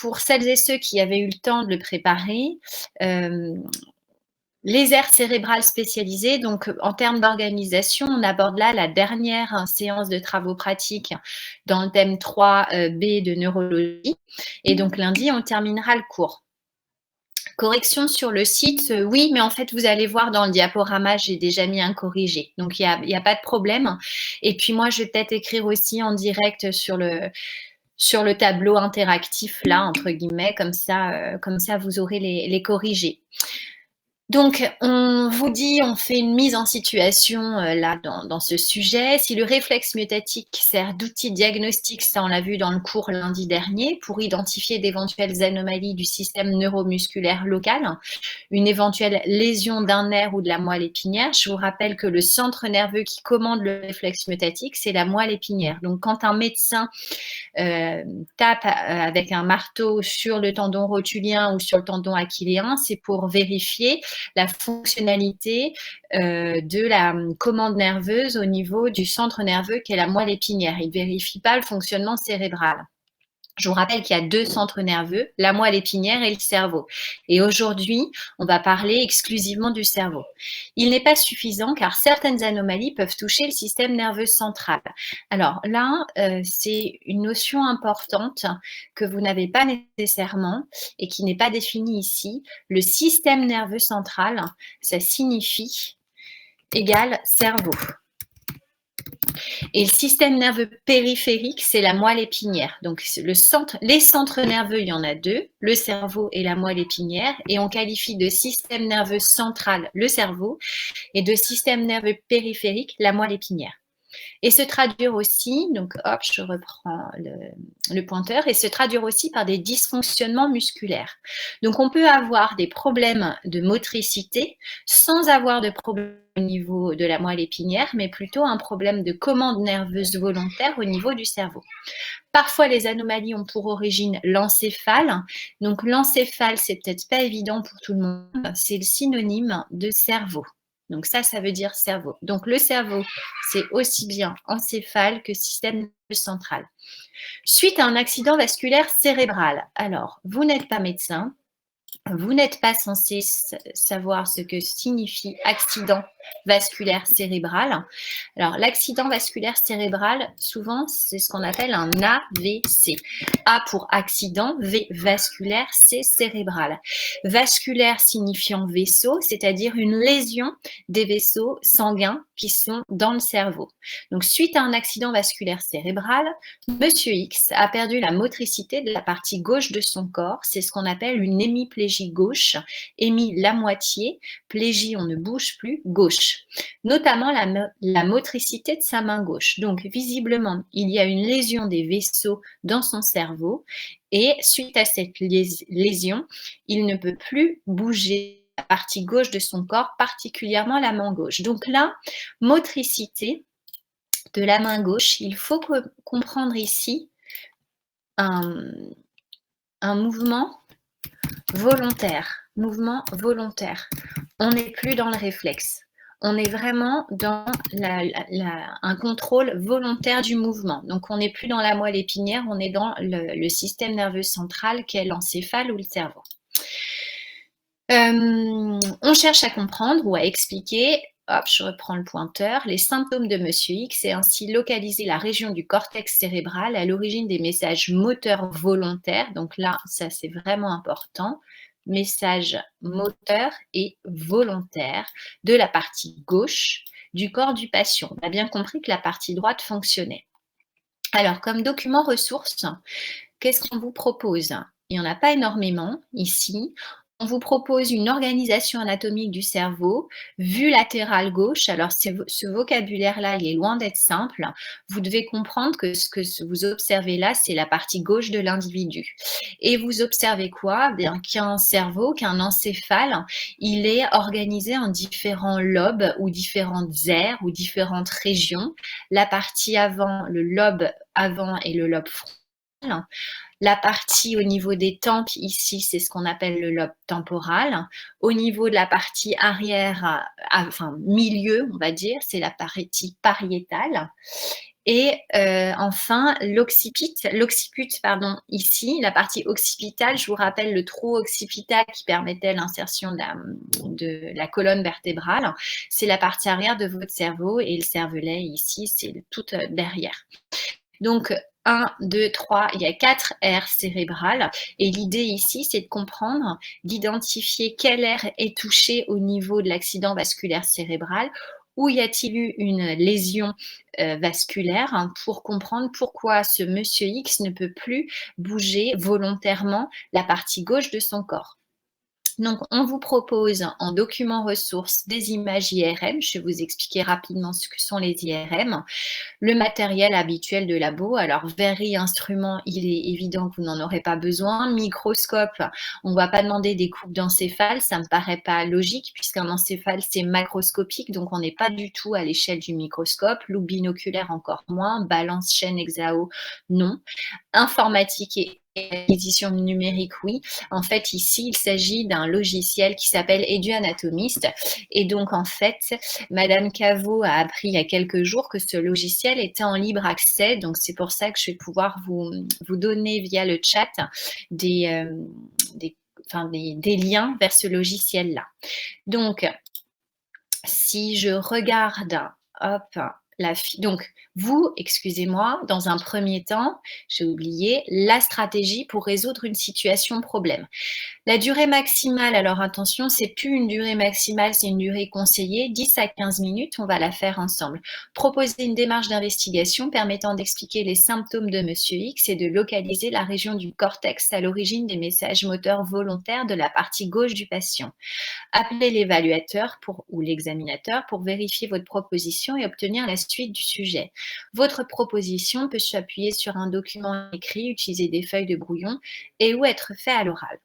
pour celles et ceux qui avaient eu le temps de le préparer, les aires cérébrales spécialisées, donc en termes d'organisation, on aborde là la dernière séance de travaux pratiques dans le thème 3B de neurologie. Et donc lundi, on terminera le cours. Correction sur le site, oui, mais en fait, vous allez voir dans le diaporama, j'ai déjà mis un corrigé. Donc, il y a pas de problème. Et puis moi, je vais peut-être écrire aussi en direct sur le tableau interactif, là, entre guillemets, comme ça, vous aurez les corrigés. Donc, on vous dit, on fait une mise en situation là dans ce sujet. Si le réflexe myotatique sert d'outil diagnostique, ça on l'a vu dans le cours lundi dernier, pour identifier d'éventuelles anomalies du système neuromusculaire local, une éventuelle lésion d'un nerf ou de la moelle épinière. Je vous rappelle que le centre nerveux qui commande le réflexe myotatique, c'est la moelle épinière. Donc, quand un médecin tape avec un marteau sur le tendon rotulien ou sur le tendon achilléen, c'est pour vérifier la fonctionnalité de la commande nerveuse au niveau du centre nerveux qui est la moelle épinière. Il ne vérifie pas le fonctionnement cérébral. Je vous rappelle qu'il y a 2 centres nerveux, la moelle épinière et le cerveau. Et aujourd'hui, on va parler exclusivement du cerveau. Il n'est pas suffisant car certaines anomalies peuvent toucher le système nerveux central. Alors là, c'est une notion importante que vous n'avez pas nécessairement et qui n'est pas définie ici. Le système nerveux central, ça signifie égal cerveau. Et le système nerveux périphérique, c'est la moelle épinière. Donc, les centres nerveux, il y en a 2, le cerveau et la moelle épinière. Et on qualifie de système nerveux central le cerveau et de système nerveux périphérique la moelle épinière. Et se traduire aussi, donc hop, je reprends le pointeur, et se traduire aussi par des dysfonctionnements musculaires. Donc on peut avoir des problèmes de motricité sans avoir de problème au niveau de la moelle épinière, mais plutôt un problème de commande nerveuse volontaire au niveau du cerveau. Parfois, les anomalies ont pour origine l'encéphale. Donc l'encéphale, c'est peut-être pas évident pour tout le monde, c'est le synonyme de cerveau. Donc ça veut dire cerveau. Donc le cerveau, c'est aussi bien encéphale que système nerveux central. Suite à un accident vasculaire cérébral. Alors, vous n'êtes pas médecin, vous n'êtes pas censé savoir ce que signifie accident vasculaire cérébral. Alors, l'accident vasculaire cérébral, souvent, c'est ce qu'on appelle un AVC. A pour accident, V vasculaire, C cérébral. Vasculaire signifiant vaisseau, c'est-à-dire une lésion des vaisseaux sanguins qui sont dans le cerveau. Donc, suite à un accident vasculaire cérébral, Monsieur X a perdu la motricité de la partie gauche de son corps. C'est ce qu'on appelle une hémiplégie gauche. Hémi, la moitié. Plégie, on ne bouge plus. Gauche. Notamment la motricité de sa main gauche. Donc, visiblement, il y a une lésion des vaisseaux dans son cerveau. Et suite à cette lésion, il ne peut plus bouger la partie gauche de son corps, particulièrement la main gauche. Donc là, motricité de la main gauche, il faut comprendre ici un mouvement volontaire. Mouvement volontaire. On n'est plus dans le réflexe. On est vraiment dans un contrôle volontaire du mouvement. Donc, on n'est plus dans la moelle épinière, on est dans le système nerveux central qui est l'encéphale ou le cerveau. On cherche à comprendre ou à expliquer, hop, je reprends le pointeur, les symptômes de Monsieur X et ainsi localiser la région du cortex cérébral à l'origine des messages moteurs volontaires. Donc là, ça c'est vraiment important. Messages moteurs et volontaires de la partie gauche du corps du patient. On a bien compris que la partie droite fonctionnait. Alors, comme document ressources, qu'est-ce qu'on vous propose? Il n'y en a pas énormément ici. On vous propose une organisation anatomique du cerveau, vue latérale gauche. Alors, ce vocabulaire-là, il est loin d'être simple. Vous devez comprendre que ce que vous observez là, c'est la partie gauche de l'individu. Et vous observez quoi? Bien qu'un cerveau, qu'un encéphale, il est organisé en différents lobes ou différentes aires ou différentes régions. La partie avant, le lobe avant et le lobe frontal. La partie au niveau des tempes, ici, c'est ce qu'on appelle le lobe temporal. Au niveau de la partie arrière, enfin milieu, on va dire, c'est la partie pariétale. Et enfin, l'occiput, pardon, ici, la partie occipitale, je vous rappelle le trou occipital qui permettait l'insertion de la colonne vertébrale. C'est la partie arrière de votre cerveau et le cervelet ici, c'est tout derrière. Donc, 1, 2, 3, il y a 4 aires cérébrales. Et l'idée ici, c'est de comprendre, d'identifier quelle aire est touchée au niveau de l'accident vasculaire cérébral, où y a-t-il eu une lésion vasculaire, hein, pour comprendre pourquoi ce monsieur X ne peut plus bouger volontairement la partie gauche de son corps. Donc, on vous propose en document ressources des images IRM. Je vais vous expliquer rapidement ce que sont les IRM. Le matériel habituel de labo, alors verrerie, instrument, il est évident que vous n'en aurez pas besoin. Microscope, on ne va pas demander des coupes d'encéphale, ça ne me paraît pas logique puisqu'un encéphale c'est macroscopique, donc on n'est pas du tout à l'échelle du microscope. Loupe binoculaire encore moins, balance, chaîne, hexao, non. Informatique et acquisition numérique, oui. En fait, ici, il s'agit d'un logiciel qui s'appelle EduAnatomist. Et donc, en fait, Madame Caveau a appris il y a quelques jours que ce logiciel était en libre accès. Donc, c'est pour ça que je vais pouvoir vous donner via le chat des liens vers ce logiciel-là. Donc, si je regarde, hop, donc, vous, excusez-moi, dans un premier temps, j'ai oublié la stratégie pour résoudre une situation problème. La durée maximale, alors attention, c'est plus une durée maximale, c'est une durée conseillée, 10 à 15 minutes, on va la faire ensemble. Proposer une démarche d'investigation permettant d'expliquer les symptômes de Monsieur X et de localiser la région du cortex à l'origine des messages moteurs volontaires de la partie gauche du patient. Appelez l'évaluateur ou l'examinateur pour vérifier votre proposition et obtenir la suite du sujet. Votre proposition peut s'appuyer sur un document écrit, utiliser des feuilles de brouillon et ou être fait à l'oral.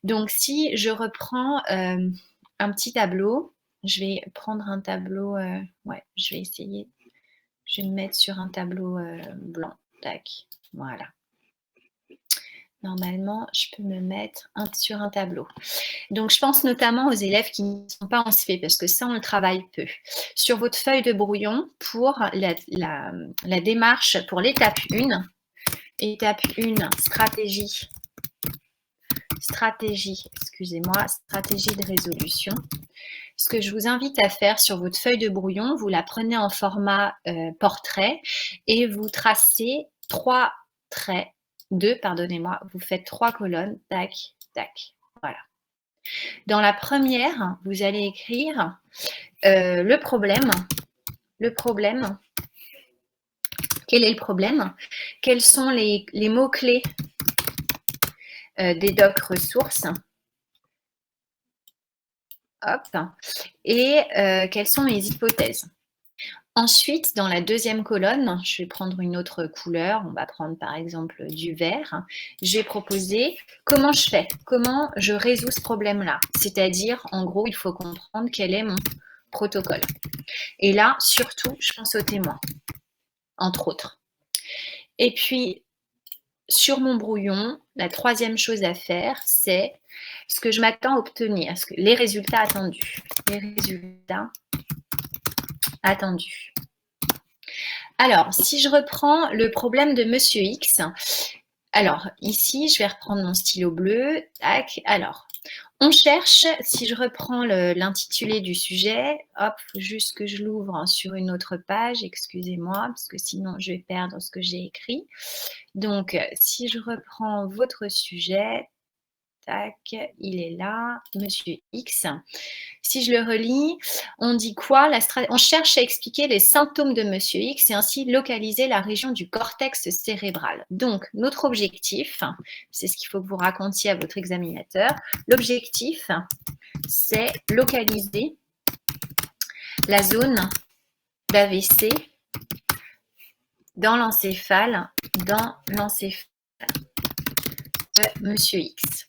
Donc, si je reprends un petit tableau, je vais prendre un tableau, je vais essayer, je vais me mettre sur un tableau blanc, tac, voilà. Normalement, je peux me mettre sur un tableau. Donc, je pense notamment aux élèves qui ne sont pas en CP, parce que ça, on le travaille peu. Sur votre feuille de brouillon, pour la démarche, pour l'étape 1, étape 1, stratégie, stratégie de résolution. Ce que je vous invite à faire sur votre feuille de brouillon, vous la prenez en format portrait et vous tracez 3 traits, vous faites 3 colonnes, tac, tac, voilà. Dans la première, vous allez écrire le problème. Quel est le problème? Quels sont les mots-clés des docs ressources? Hop. Et quelles sont mes hypothèses? Ensuite, dans la deuxième colonne, je vais prendre une autre couleur. On va prendre par exemple du vert. Je vais proposer comment je fais, comment je résous ce problème-là. C'est-à-dire, en gros, il faut comprendre quel est mon protocole. Et là, surtout, je pense aux témoins, entre autres. Et puis, sur mon brouillon, la troisième chose à faire, c'est ce que je m'attends à obtenir, les résultats attendus. Les résultats attendus. Alors, si je reprends le problème de Monsieur X, alors ici, je vais reprendre mon stylo bleu. Tac. Alors, on cherche, si je reprends l'intitulé du sujet, hop, il faut juste que je l'ouvre sur une autre page, excusez-moi, parce que sinon je vais perdre ce que j'ai écrit. Donc, si je reprends votre sujet, tac, il est là, Monsieur X. Si je le relis, on dit quoi? On cherche à expliquer les symptômes de Monsieur X et ainsi localiser la région du cortex cérébral. Donc, notre objectif, c'est ce qu'il faut que vous racontiez à votre examinateur, l'objectif, c'est localiser la zone d'AVC dans l'encéphale de Monsieur X.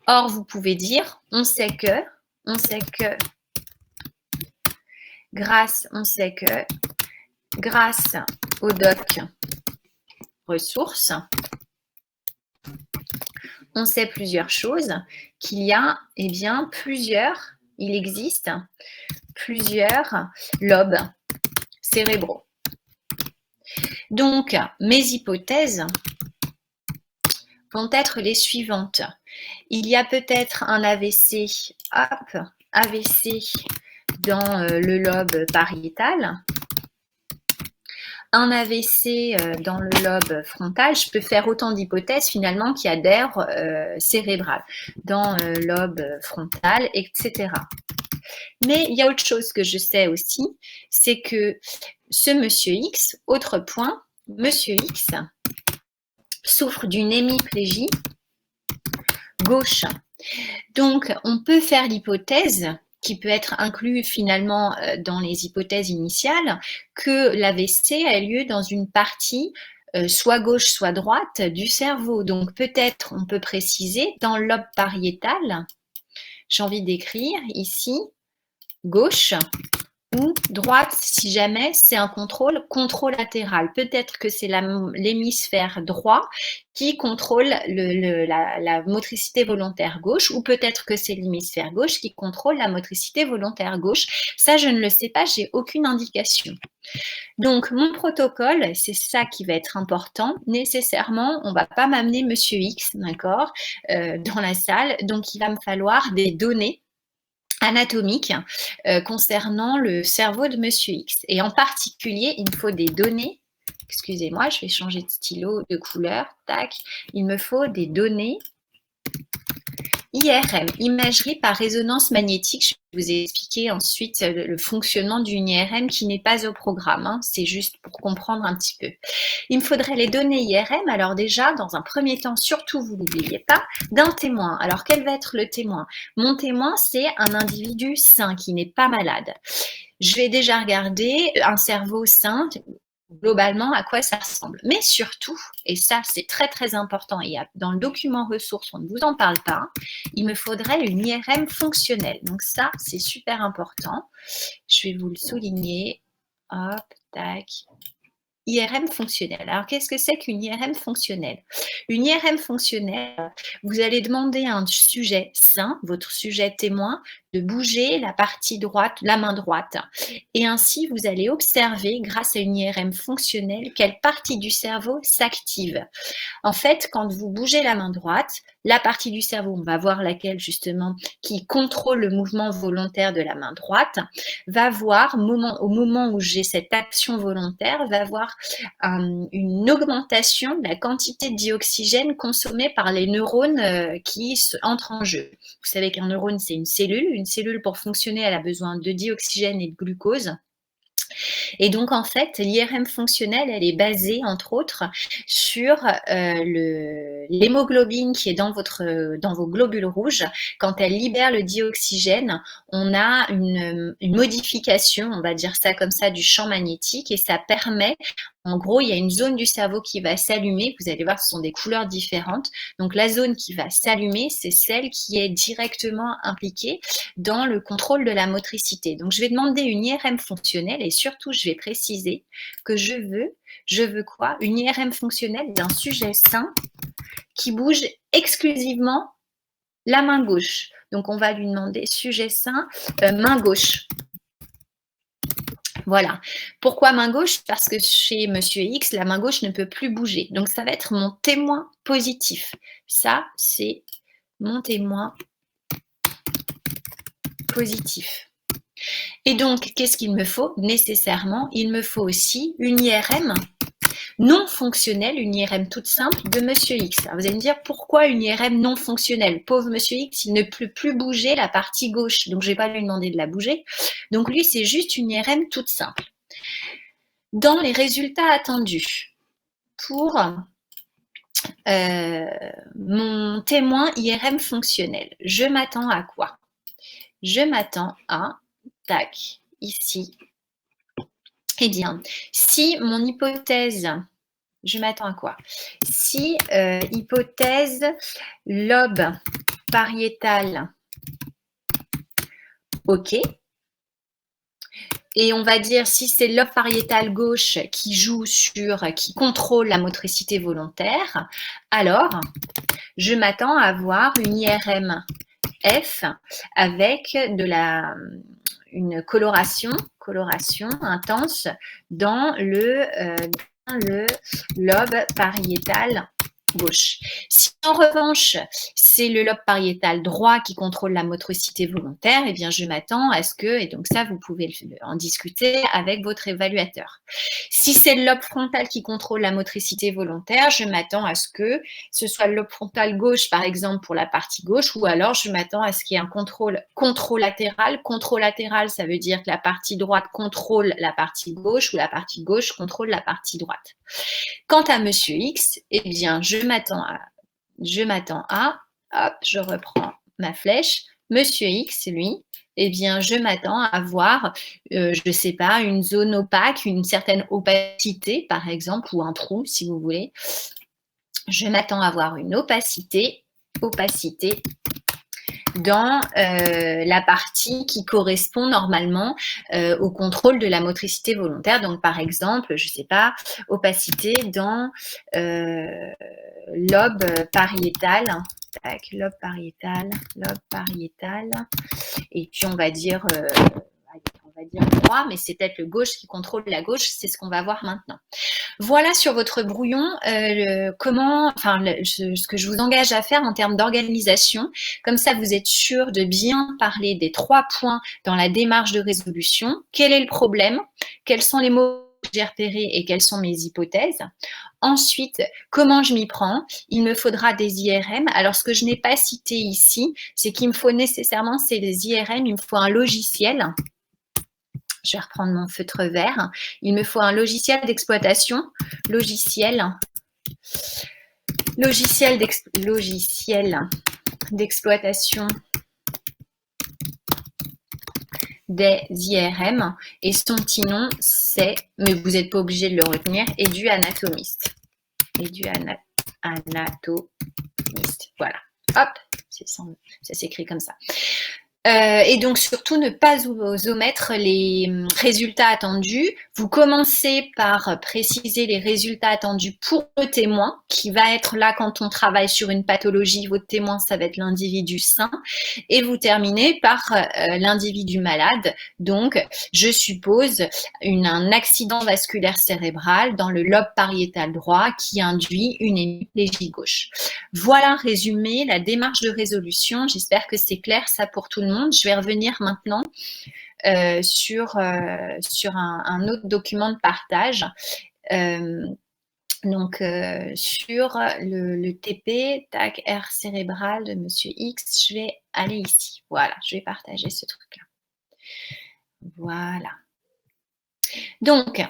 Or, vous pouvez dire, on sait que, grâce au doc ressources, on sait plusieurs choses, qu'il y a, il existe plusieurs lobes cérébraux. Donc, mes hypothèses vont être les suivantes. Il y a peut-être un AVC, hop, AVC dans le lobe pariétal, un AVC dans le lobe frontal. Je peux faire autant d'hypothèses finalement qu'il y a d'air cérébral dans le lobe frontal, etc. Mais il y a autre chose que je sais aussi, c'est que ce monsieur X, autre point, monsieur X souffre d'une hémiplégie gauche. Donc, on peut faire l'hypothèse, qui peut être inclus finalement dans les hypothèses initiales, que l'AVC a lieu dans une partie soit gauche, soit droite du cerveau. Donc, peut-être on peut préciser dans le lobe pariétal, j'ai envie d'écrire ici, gauche, ou droite si jamais c'est un contrôle contralatéral. Peut-être que c'est l'hémisphère droit qui contrôle la motricité volontaire gauche, ou peut-être que c'est l'hémisphère gauche qui contrôle la motricité volontaire gauche. Ça, je ne le sais pas, j'ai aucune indication. Donc, mon protocole, c'est ça qui va être important. Nécessairement, on ne va pas m'amener Monsieur X, d'accord, dans la salle. Donc, il va me falloir des données anatomique concernant le cerveau de Monsieur X. Et en particulier, il me faut des données, excusez-moi, je vais changer de stylo, de couleur, tac, il me faut des données IRM, imagerie par résonance magnétique. Je vais vous expliquer ensuite le fonctionnement d'une IRM qui n'est pas au programme, hein, c'est juste pour comprendre un petit peu. Il me faudrait les données IRM, alors déjà, dans un premier temps, surtout, vous n'oubliez pas, d'un témoin. Alors, quel va être le témoin? Mon témoin, c'est un individu sain qui n'est pas malade. Je vais déjà regarder un cerveau sain, globalement à quoi ça ressemble. Mais surtout, et ça c'est très très important, et dans le document ressources, on ne vous en parle pas, il me faudrait une IRM fonctionnelle. Donc ça, c'est super important. Je vais vous le souligner. Hop, tac. IRM fonctionnelle. Alors, qu'est-ce que c'est qu'une IRM fonctionnelle? Une IRM fonctionnelle, vous allez demander à un sujet sain, votre sujet témoin, de bouger la partie droite, la main droite. Et ainsi, vous allez observer, grâce à une IRM fonctionnelle, quelle partie du cerveau s'active. En fait, quand vous bougez la main droite, la partie du cerveau, on va voir laquelle justement, qui contrôle le mouvement volontaire de la main droite, va voir, au moment où j'ai cette action volontaire, va voir une augmentation de la quantité de dioxygène consommée par les neurones qui entrent en jeu. Vous savez qu'un neurone, c'est une cellule. Une cellule, pour fonctionner, elle a besoin de dioxygène et de glucose. Et donc, en fait, l'IRM fonctionnelle, elle est basée, entre autres, sur l'hémoglobine qui est dans vos globules rouges. Quand elle libère le dioxygène, on a une modification, on va dire ça comme ça, du champ magnétique, et ça permet, en gros, il y a une zone du cerveau qui va s'allumer. Vous allez voir, ce sont des couleurs différentes. Donc, la zone qui va s'allumer, c'est celle qui est directement impliquée dans le contrôle de la motricité. Donc, je vais demander une IRM fonctionnelle, et surtout, je vais préciser que je veux quoi? Une IRM fonctionnelle d'un sujet sain qui bouge exclusivement la main gauche. Donc, on va lui demander sujet sain, main gauche. Voilà. Pourquoi main gauche? Parce que chez Monsieur X, la main gauche ne peut plus bouger. Donc, ça va être mon témoin positif. Ça, c'est mon témoin positif. Et donc, qu'est-ce qu'il me faut? Nécessairement, il me faut aussi une IRM non fonctionnelle, une IRM toute simple de Monsieur X. Alors, vous allez me dire, pourquoi une IRM non fonctionnelle? Pauvre Monsieur X, il ne peut plus bouger la partie gauche, donc je ne vais pas lui demander de la bouger. Donc lui, c'est juste une IRM toute simple. Dans les résultats attendus pour mon témoin IRM fonctionnel, je m'attends à quoi? Je m'attends à, tac, ici. Eh bien, si mon hypothèse, je m'attends à quoi? Si hypothèse lobe pariétal, ok. Et on va dire si c'est le lobe pariétal gauche qui contrôle la motricité volontaire, alors je m'attends à avoir une IRM F avec une coloration intense dans le le lobe pariétal gauche. Si en revanche, c'est le lobe pariétal droit qui contrôle la motricité volontaire, eh bien, je m'attends à ce que, et donc ça, vous pouvez en discuter avec votre évaluateur. Si c'est le lobe frontal qui contrôle la motricité volontaire, je m'attends à ce que ce soit le lobe frontal gauche, par exemple, pour la partie gauche, ou alors je m'attends à ce qu'il y ait un contrôle contralatéral. Contralatéral, ça veut dire que la partie droite contrôle la partie gauche, ou la partie gauche contrôle la partie droite. Quant à Monsieur X, eh bien, je m'attends à, hop, je reprends ma flèche, Monsieur X, lui, eh bien, je m'attends à avoir, je ne sais pas, une zone opaque, une certaine opacité, par exemple, ou un trou, si vous voulez. Je m'attends à avoir une opacité dans la partie qui correspond normalement au contrôle de la motricité volontaire. Donc, par exemple, je ne sais pas, opacité dans lobe pariétal. Tac, lobe pariétal. Et puis, on va dire droit, mais c'est peut-être le gauche qui contrôle la gauche. C'est ce qu'on va voir maintenant. Voilà sur votre brouillon ce que je vous engage à faire en termes d'organisation. Comme ça, vous êtes sûr de bien parler des 3 points dans la démarche de résolution. Quel est le problème? Quels sont les mots que j'ai repérés et quelles sont mes hypothèses? Ensuite, comment je m'y prends? Il me faudra des IRM. Alors, ce que je n'ai pas cité ici, c'est qu'il me faut nécessairement des IRM, il me faut un logiciel. Je vais reprendre mon feutre vert. Il me faut un logiciel d'exploitation. Logiciel d'exploitation des IRM. Et son petit nom, c'est, mais vous n'êtes pas obligé de le retenir, EduAnatomist. EduAnatomist. Voilà. Hop, ça s'écrit comme ça. Et donc, surtout, ne pas omettre les résultats attendus. Vous commencez par préciser les résultats attendus pour le témoin, qui va être là quand on travaille sur une pathologie. Votre témoin, ça va être l'individu sain. Et vous terminez par l'individu malade. Donc, je suppose un accident vasculaire cérébral dans le lobe pariétal droit qui induit une hémiplégie gauche. Voilà, résumé, la démarche de résolution. J'espère que c'est clair, ça, pour tout le monde. Je vais revenir maintenant sur un autre document de partage. Sur le TP, tac, R cérébral de Monsieur X, je vais aller ici. Voilà, je vais partager ce truc-là. Voilà. Donc,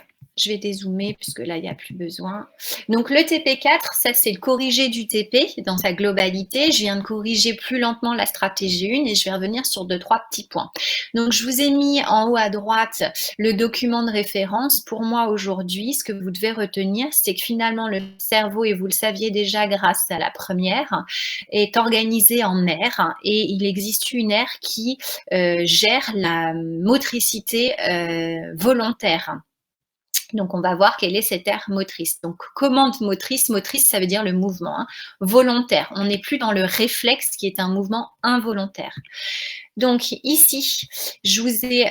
je vais dézoomer puisque là, il n'y a plus besoin. Donc, le TP4, ça, c'est le corrigé du TP dans sa globalité. Je viens de corriger plus lentement la stratégie 1 et je vais revenir sur 2-3 petits points. Donc, je vous ai mis en haut à droite le document de référence. Pour moi, aujourd'hui, ce que vous devez retenir, c'est que finalement, le cerveau, et vous le saviez déjà grâce à la première, est organisé en aires et il existe une aire qui gère la motricité volontaire. Donc, on va voir quelle est cette aire motrice. Donc, commande motrice, ça veut dire le mouvement volontaire. On n'est plus dans le réflexe qui est un mouvement involontaire. Donc, ici, je vous ai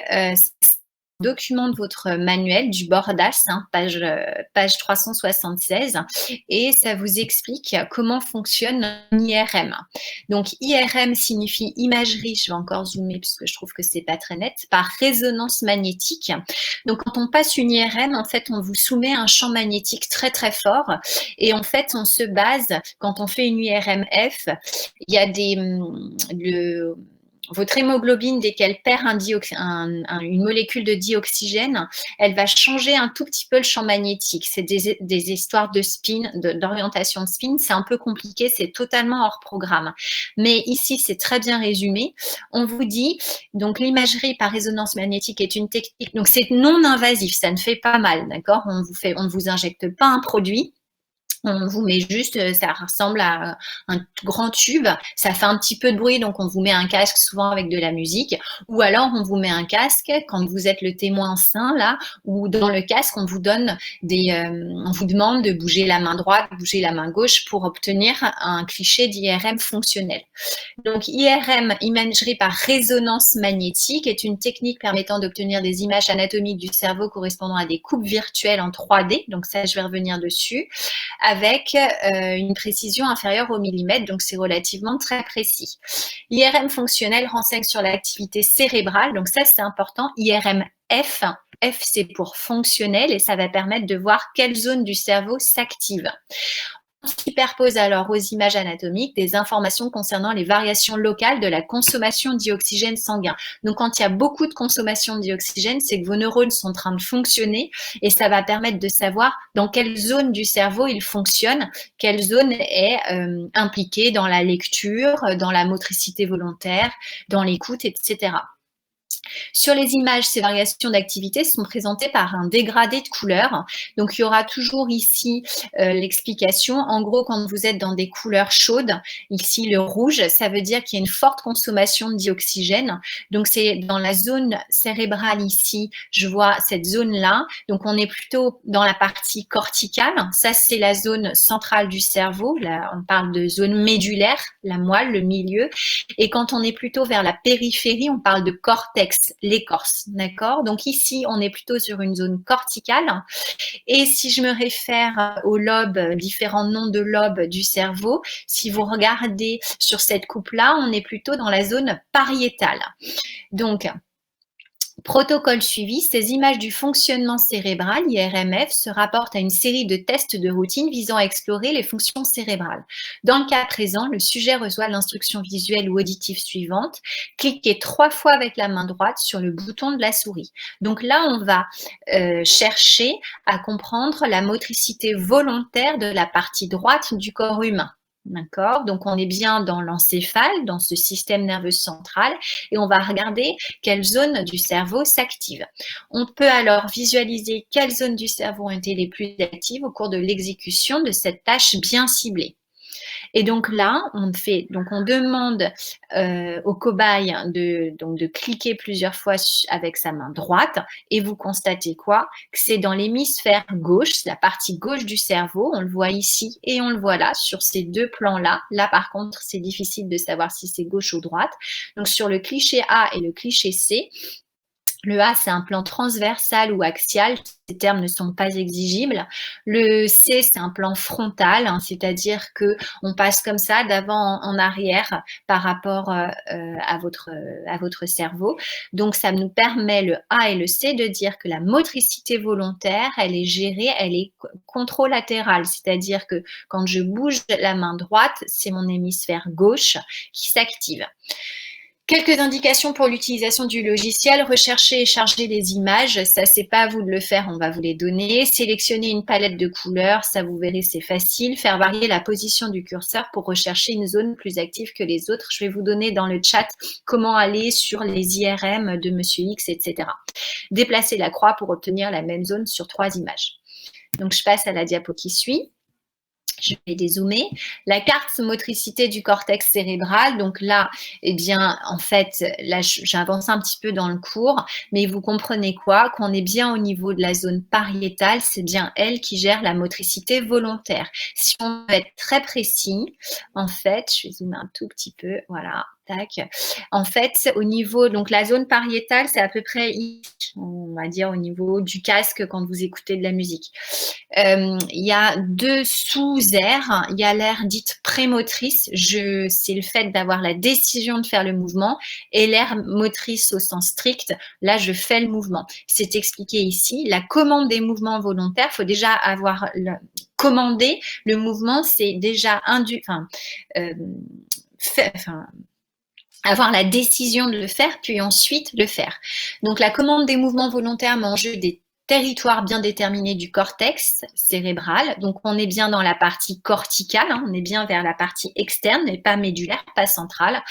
document de votre manuel du Bordas, page 376, et ça vous explique comment fonctionne un IRM. Donc, IRM signifie imagerie, je vais encore zoomer puisque je trouve que c'est pas très net, par résonance magnétique. Donc, quand on passe une IRM, en fait, on vous soumet un champ magnétique très très fort, et en fait, on se base, quand on fait une IRM-F, il y a votre hémoglobine, dès qu'elle perd une molécule de dioxygène, elle va changer un tout petit peu le champ magnétique. C'est des histoires de spin, d'orientation de spin. C'est un peu compliqué, c'est totalement hors programme. Mais ici, c'est très bien résumé. On vous dit, donc l'imagerie par résonance magnétique est une technique, donc c'est non invasif, ça ne fait pas mal, d'accord ? On ne vous injecte pas un produit. On vous met juste, ça ressemble à un grand tube, ça fait un petit peu de bruit, donc on vous met un casque souvent avec de la musique, ou alors on vous met un casque quand vous êtes le témoin sain là, ou dans le casque on vous donne on vous demande de bouger la main droite, bouger la main gauche pour obtenir un cliché d'IRM fonctionnel. Donc, IRM, imagerie par résonance magnétique, est une technique permettant d'obtenir des images anatomiques du cerveau correspondant à des coupes virtuelles en 3D. Donc, ça, je vais revenir dessus, avec une précision inférieure au millimètre. Donc, c'est relativement très précis. L'IRM fonctionnel renseigne sur l'activité cérébrale. Donc, ça, c'est important. IRM F. F, c'est pour fonctionnel et ça va permettre de voir quelle zone du cerveau s'active. On superpose alors aux images anatomiques des informations concernant les variations locales de la consommation d'oxygène sanguin. Donc, quand il y a beaucoup de consommation d'oxygène, c'est que vos neurones sont en train de fonctionner et ça va permettre de savoir dans quelle zone du cerveau ils fonctionnent, quelle zone est impliquée dans la lecture, dans la motricité volontaire, dans l'écoute, etc. Sur les images, ces variations d'activité sont présentées par un dégradé de couleurs. Donc, il y aura toujours ici l'explication. En gros, quand vous êtes dans des couleurs chaudes, ici le rouge, ça veut dire qu'il y a une forte consommation de dioxygène. Donc, c'est dans la zone cérébrale ici, je vois cette zone-là. Donc, on est plutôt dans la partie corticale. Ça, c'est la zone centrale du cerveau. Là, on parle de zone médulaire, la moelle, le milieu. Et quand on est plutôt vers la périphérie, on parle de cortex, l'écorce, d'accord? Donc ici, on est plutôt sur une zone corticale. Et si je me réfère aux lobes, différents noms de lobes du cerveau, si vous regardez sur cette coupe-là, on est plutôt dans la zone pariétale. Donc, protocole suivi, ces images du fonctionnement cérébral, IRMF, se rapportent à une série de tests de routine visant à explorer les fonctions cérébrales. Dans le cas présent, le sujet reçoit l'instruction visuelle ou auditive suivante. Cliquez 3 fois avec la main droite sur le bouton de la souris. Donc là, on va chercher à comprendre la motricité volontaire de la partie droite du corps humain. D'accord? Donc, on est bien dans l'encéphale, dans ce système nerveux central, et on va regarder quelles zones du cerveau s'activent. On peut alors visualiser quelles zones du cerveau ont été les plus actives au cours de l'exécution de cette tâche bien ciblée. Et donc là, on demande au cobaye de cliquer plusieurs fois avec sa main droite et vous constatez quoi? Que c'est dans l'hémisphère gauche, la partie gauche du cerveau, on le voit ici et on le voit là, sur ces deux plans-là. Là, par contre, c'est difficile de savoir si c'est gauche ou droite. Donc, sur le cliché A et le cliché C, le A, c'est un plan transversal ou axial. Ces termes ne sont pas exigibles. Le C, c'est un plan frontal, hein, c'est-à-dire qu'on passe comme ça d'avant en arrière par rapport à votre cerveau. Donc, ça nous permet, le A et le C, de dire que la motricité volontaire, elle est gérée, elle est contralatérale, c'est-à-dire que quand je bouge la main droite, c'est mon hémisphère gauche qui s'active. Quelques indications pour l'utilisation du logiciel. Rechercher et charger les images. Ça, c'est pas à vous de le faire, on va vous les donner. Sélectionner une palette de couleurs. Ça, vous verrez, c'est facile. Faire varier la position du curseur pour rechercher une zone plus active que les autres. Je vais vous donner dans le chat comment aller sur les IRM de Monsieur X, etc. Déplacer la croix pour obtenir la même zone sur 3 images. Donc, je passe à la diapo qui suit. Je vais dézoomer. La carte motricité du cortex cérébral. Donc là, eh bien, en fait, là, j'avance un petit peu dans le cours, mais vous comprenez quoi? Qu'on est bien au niveau de la zone pariétale, c'est bien elle qui gère la motricité volontaire. Si on veut être très précis, en fait, je vais zoomer un tout petit peu, voilà. Tac. En fait, au niveau, donc la zone pariétale, c'est à peu près, on va dire, au niveau du casque quand vous écoutez de la musique. Il y a 2 sous-aires. Il y a l'aire dite prémotrice, c'est le fait d'avoir la décision de faire le mouvement, et l'aire motrice au sens strict, là je fais le mouvement. C'est expliqué ici. La commande des mouvements volontaires, il faut déjà avoir commandé le mouvement, c'est déjà avoir la décision de le faire, puis ensuite le faire. Donc, la commande des mouvements volontaires met en jeu des territoire bien déterminé du cortex cérébral. Donc, on est bien dans la partie corticale, hein, on est bien vers la partie externe, mais pas médulaire, pas centrale.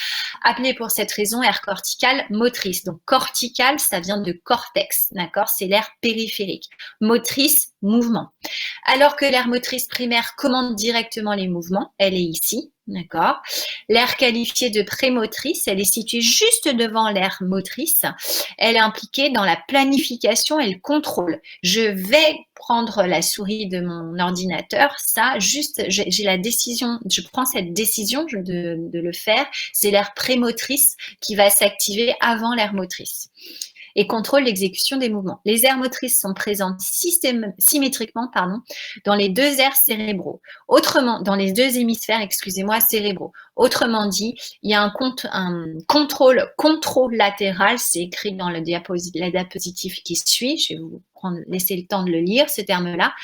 Appelée pour cette raison aire corticale motrice. Donc, corticale, ça vient de cortex, d'accord? C'est l'aire périphérique. Motrice, mouvement. Alors que l'aire motrice primaire commande directement les mouvements, elle est ici, d'accord? L'aire qualifiée de prémotrice, elle est située juste devant l'aire motrice. Elle est impliquée dans la planification et le contrôle. Je vais prendre la souris de mon ordinateur, ça, juste, j'ai la décision, je prends cette décision de le faire, c'est l'aire prémotrice qui va s'activer avant l'aire motrice et contrôle l'exécution des mouvements. Les aires motrices sont présentes symétriquement dans les deux aires cérébraux. Autrement, dans les deux hémisphères, excusez-moi, cérébraux. Autrement dit, il y a un contrôle latéral, c'est écrit dans la diapositive qui suit. Je vais vous laisser le temps de le lire, ce terme-là.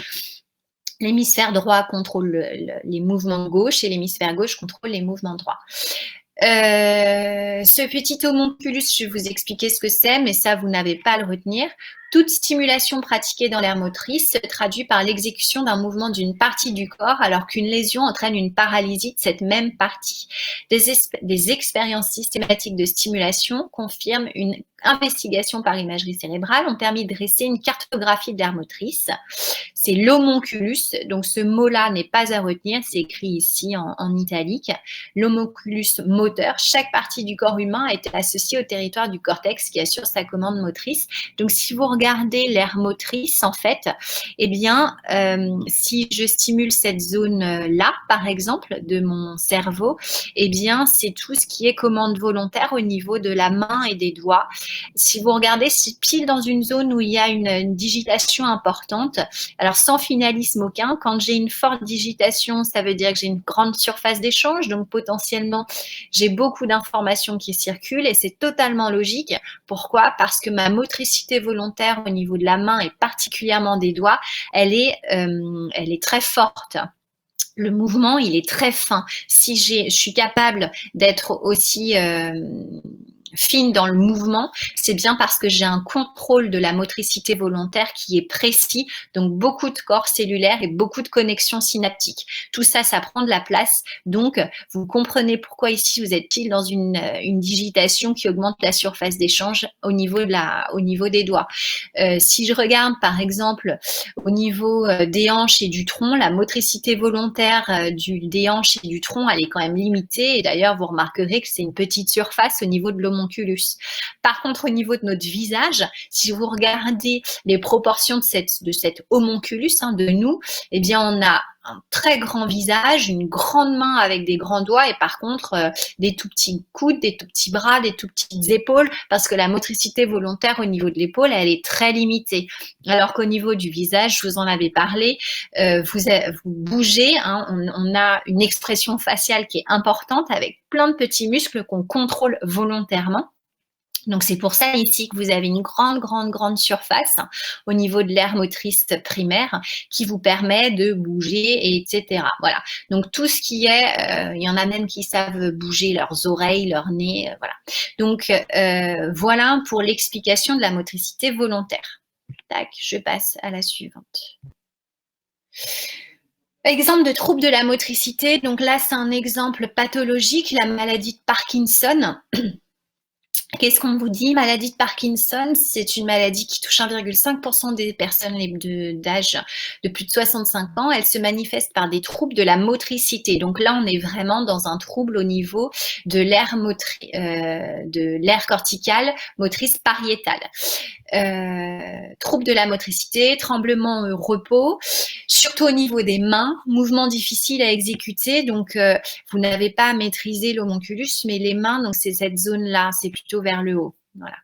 L'hémisphère droit contrôle les mouvements gauche et l'hémisphère gauche contrôle les mouvements droits. Ce petit homonculus, je vais vous expliquer ce que c'est, mais ça, vous n'avez pas à le retenir. Toute stimulation pratiquée dans l'aire motrice se traduit par l'exécution d'un mouvement d'une partie du corps, alors qu'une lésion entraîne une paralysie de cette même partie. Des expériences systématiques de stimulation confirment une investigation par imagerie cérébrale ont permis de dresser une cartographie de l'aire motrice. C'est l'homonculus, donc ce mot-là n'est pas à retenir, c'est écrit ici en italique. L'homonculus moteur, chaque partie du corps humain est associée au territoire du cortex qui assure sa commande motrice. Donc si vous regardez l'aire motrice, en fait, eh bien, si je stimule cette zone-là, par exemple, de mon cerveau, eh bien, c'est tout ce qui est commande volontaire au niveau de la main et des doigts. Si vous regardez, c'est pile dans une zone où il y a une digitation importante. Alors, sans finalisme aucun, quand j'ai une forte digitation, ça veut dire que j'ai une grande surface d'échange. Donc, potentiellement, j'ai beaucoup d'informations qui circulent et c'est totalement logique. Pourquoi? Parce que ma motricité volontaire au niveau de la main et particulièrement des doigts, elle est très forte. Le mouvement, il est très fin. Si je suis capable d'être aussi fine dans le mouvement, c'est bien parce que j'ai un contrôle de la motricité volontaire qui est précis, donc beaucoup de corps cellulaires et beaucoup de connexions synaptiques. Tout ça, ça prend de la place. Donc, vous comprenez pourquoi ici, vous êtes pile dans une digitation qui augmente la surface d'échange au niveau des doigts. Si je regarde, par exemple, au niveau des hanches et du tronc, la motricité volontaire des hanches et du tronc, elle est quand même limitée. Et d'ailleurs, vous remarquerez que c'est une petite surface au niveau de l'homonculus. Par contre, au niveau de notre visage, si vous regardez les proportions de cet homonculus, de nous, eh bien, on a un très grand visage, une grande main avec des grands doigts et par contre des tout petits coudes, des tout petits bras, des tout petites épaules parce que la motricité volontaire au niveau de l'épaule, elle est très limitée. Alors qu'au niveau du visage, je vous en avais parlé, vous bougez, on a une expression faciale qui est importante avec plein de petits muscles qu'on contrôle volontairement. Donc, c'est pour ça ici que vous avez une grande surface au niveau de l'aire motrice primaire qui vous permet de bouger, etc. Voilà. Donc, tout ce qui est, il y en a même qui savent bouger leurs oreilles, leur nez, voilà. Donc, voilà pour l'explication de la motricité volontaire. Tac, je passe à la suivante. Exemple de trouble de la motricité. Donc là, c'est un exemple pathologique, la maladie de Parkinson. Qu'est-ce qu'on vous dit? Maladie de Parkinson, c'est une maladie qui touche 1,5% des personnes d'âge de plus de 65 ans. Elle se manifeste par des troubles de la motricité. Donc là, on est vraiment dans un trouble au niveau de l'aire corticale motrice pariétale. Trouble de la motricité, tremblement au repos, surtout au niveau des mains, mouvements difficiles à exécuter. Donc, vous n'avez pas à maîtriser l'homonculus, mais les mains, donc c'est cette zone-là, c'est plutôt vers le haut. Voilà.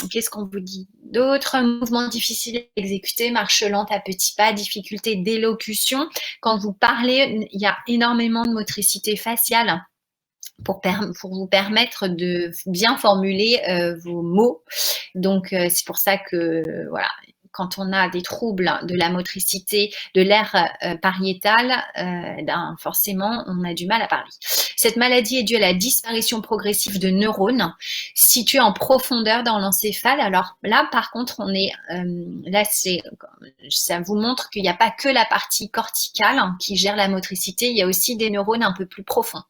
Qu'est-ce qu'on vous dit d'autre? Mouvements difficiles à exécuter, marche lente à petits pas, difficulté d'élocution. Quand vous parlez, il y a énormément de motricité faciale pour vous permettre de bien formuler vos mots. Donc, c'est pour ça que, voilà, quand on a des troubles de la motricité de l'aire pariétale, forcément, on a du mal à parler. Cette maladie est due à la disparition progressive de neurones situés en profondeur dans l'encéphale. Alors là, par contre, ça vous montre qu'il n'y a pas que la partie corticale qui gère la motricité, il y a aussi des neurones un peu plus profonds.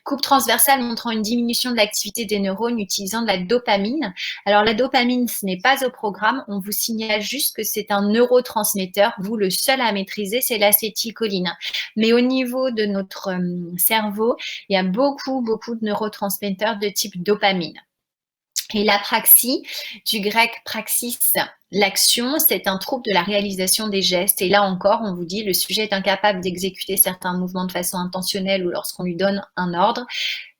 Coupe transversale montrant une diminution de l'activité des neurones utilisant de la dopamine. Alors la dopamine, ce n'est pas au programme, on vous signale juste que c'est un neurotransmetteur. Vous, le seul à maîtriser, c'est l'acétylcholine. Mais au niveau de notre cerveau, il y a beaucoup de neurotransmetteurs de type dopamine. Et l'apraxie, du grec praxis, l'action, c'est un trouble de la réalisation des gestes. Et là encore, on vous dit, le sujet est incapable d'exécuter certains mouvements de façon intentionnelle ou lorsqu'on lui donne un ordre.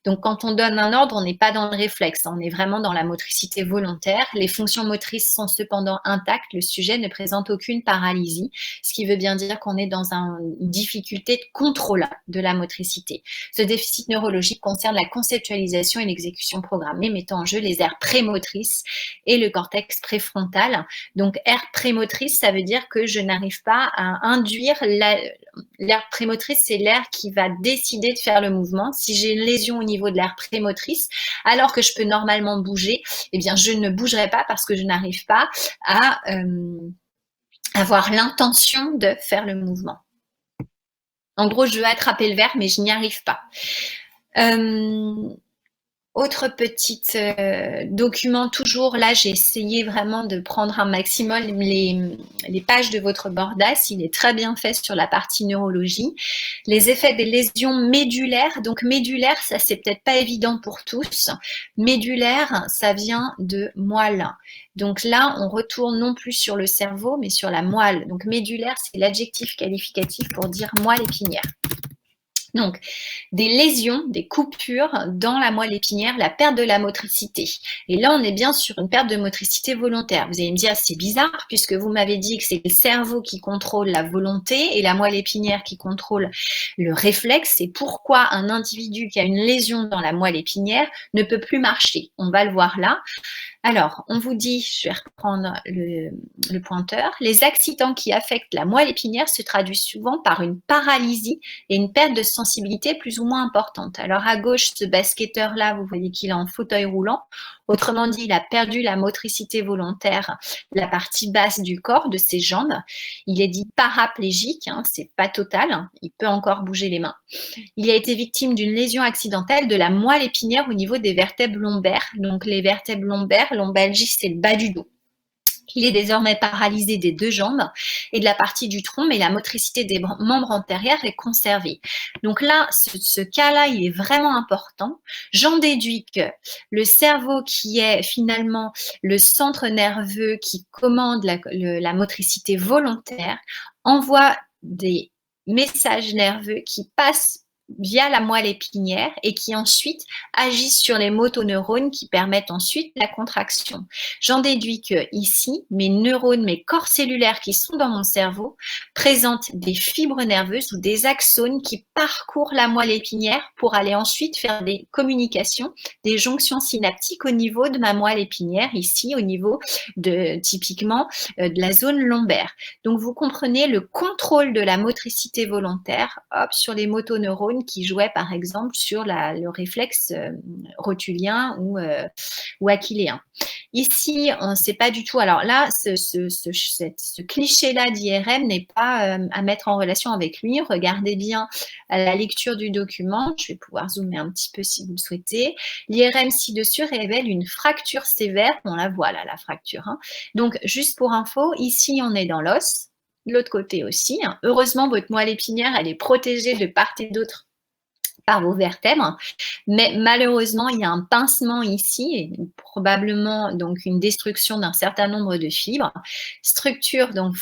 Donc, quand on donne un ordre, on n'est pas dans le réflexe, on est vraiment dans la motricité volontaire. Les fonctions motrices sont cependant intactes, le sujet ne présente aucune paralysie, ce qui veut bien dire qu'on est dans une difficulté de contrôle de la motricité. Ce déficit neurologique concerne la conceptualisation et l'exécution programmée, mettant en jeu les aires prémotrices et le cortex préfrontal. Donc, aire prémotrice, ça veut dire que je n'arrive pas à induire l'aire prémotrice, c'est l'aire qui va décider de faire le mouvement. Si j'ai une lésion au niveau de l'aire prémotrice, alors que je peux normalement bouger, eh bien, je ne bougerai pas parce que je n'arrive pas à avoir l'intention de faire le mouvement. En gros, je veux attraper le verre, mais je n'y arrive pas. Autre petit document, toujours là, j'ai essayé vraiment de prendre un maximum les pages de votre Bordas. Il est très bien fait sur la partie neurologie. Les effets des lésions médulaires. Donc médulaire, ça c'est peut-être pas évident pour tous. Médulaire, ça vient de moelle. Donc là, on retourne non plus sur le cerveau, mais sur la moelle. Donc médulaire, c'est l'adjectif qualificatif pour dire moelle épinière. Donc, des lésions, des coupures dans la moelle épinière, la perte de la motricité. Et là, on est bien sur une perte de motricité volontaire. Vous allez me dire, c'est bizarre, puisque vous m'avez dit que c'est le cerveau qui contrôle la volonté et la moelle épinière qui contrôle le réflexe. C'est pourquoi un individu qui a une lésion dans la moelle épinière ne peut plus marcher. On va le voir là. Alors, on vous dit, je vais reprendre le pointeur, les accidents qui affectent la moelle épinière se traduisent souvent par une paralysie et une perte de sensibilité plus ou moins importante. Alors, à gauche, ce basketteur-là, vous voyez qu'il est en fauteuil roulant. Autrement dit, il a perdu la motricité volontaire, la partie basse du corps, de ses jambes. Il est dit paraplégique, c'est pas total, il peut encore bouger les mains. Il a été victime d'une lésion accidentelle de la moelle épinière au niveau des vertèbres lombaires. Donc les vertèbres lombaires, lombalgie, c'est le bas du dos. Il est désormais paralysé des deux jambes et de la partie du tronc, mais la motricité des membres antérieurs est conservée. Donc là, ce cas-là, il est vraiment important. J'en déduis que le cerveau, qui est finalement le centre nerveux qui commande la motricité volontaire, envoie des messages nerveux qui passent via la moelle épinière et qui ensuite agissent sur les motoneurones qui permettent ensuite la contraction. J'en déduis que ici, mes neurones, mes corps cellulaires qui sont dans mon cerveau présentent des fibres nerveuses ou des axones qui parcourent la moelle épinière pour aller ensuite faire des communications, des jonctions synaptiques au niveau de ma moelle épinière, ici au niveau typiquement de la zone lombaire. Donc vous comprenez le contrôle de la motricité volontaire sur les motoneurones qui jouait par exemple sur le réflexe rotulien ou achilléen. Ici, on ne sait pas du tout. Alors là, ce cliché-là d'IRM n'est pas à mettre en relation avec lui. Regardez bien à la lecture du document. Je vais pouvoir zoomer un petit peu si vous le souhaitez. L'IRM ci-dessus révèle une fracture sévère. On la voit là, la fracture. Donc, juste pour info, ici, on est dans l'os. De l'autre côté aussi. Heureusement, votre moelle épinière, elle est protégée de part et d'autre par vos vertèbres, mais malheureusement, il y a un pincement ici et probablement donc une destruction d'un certain nombre de fibres. Structure, donc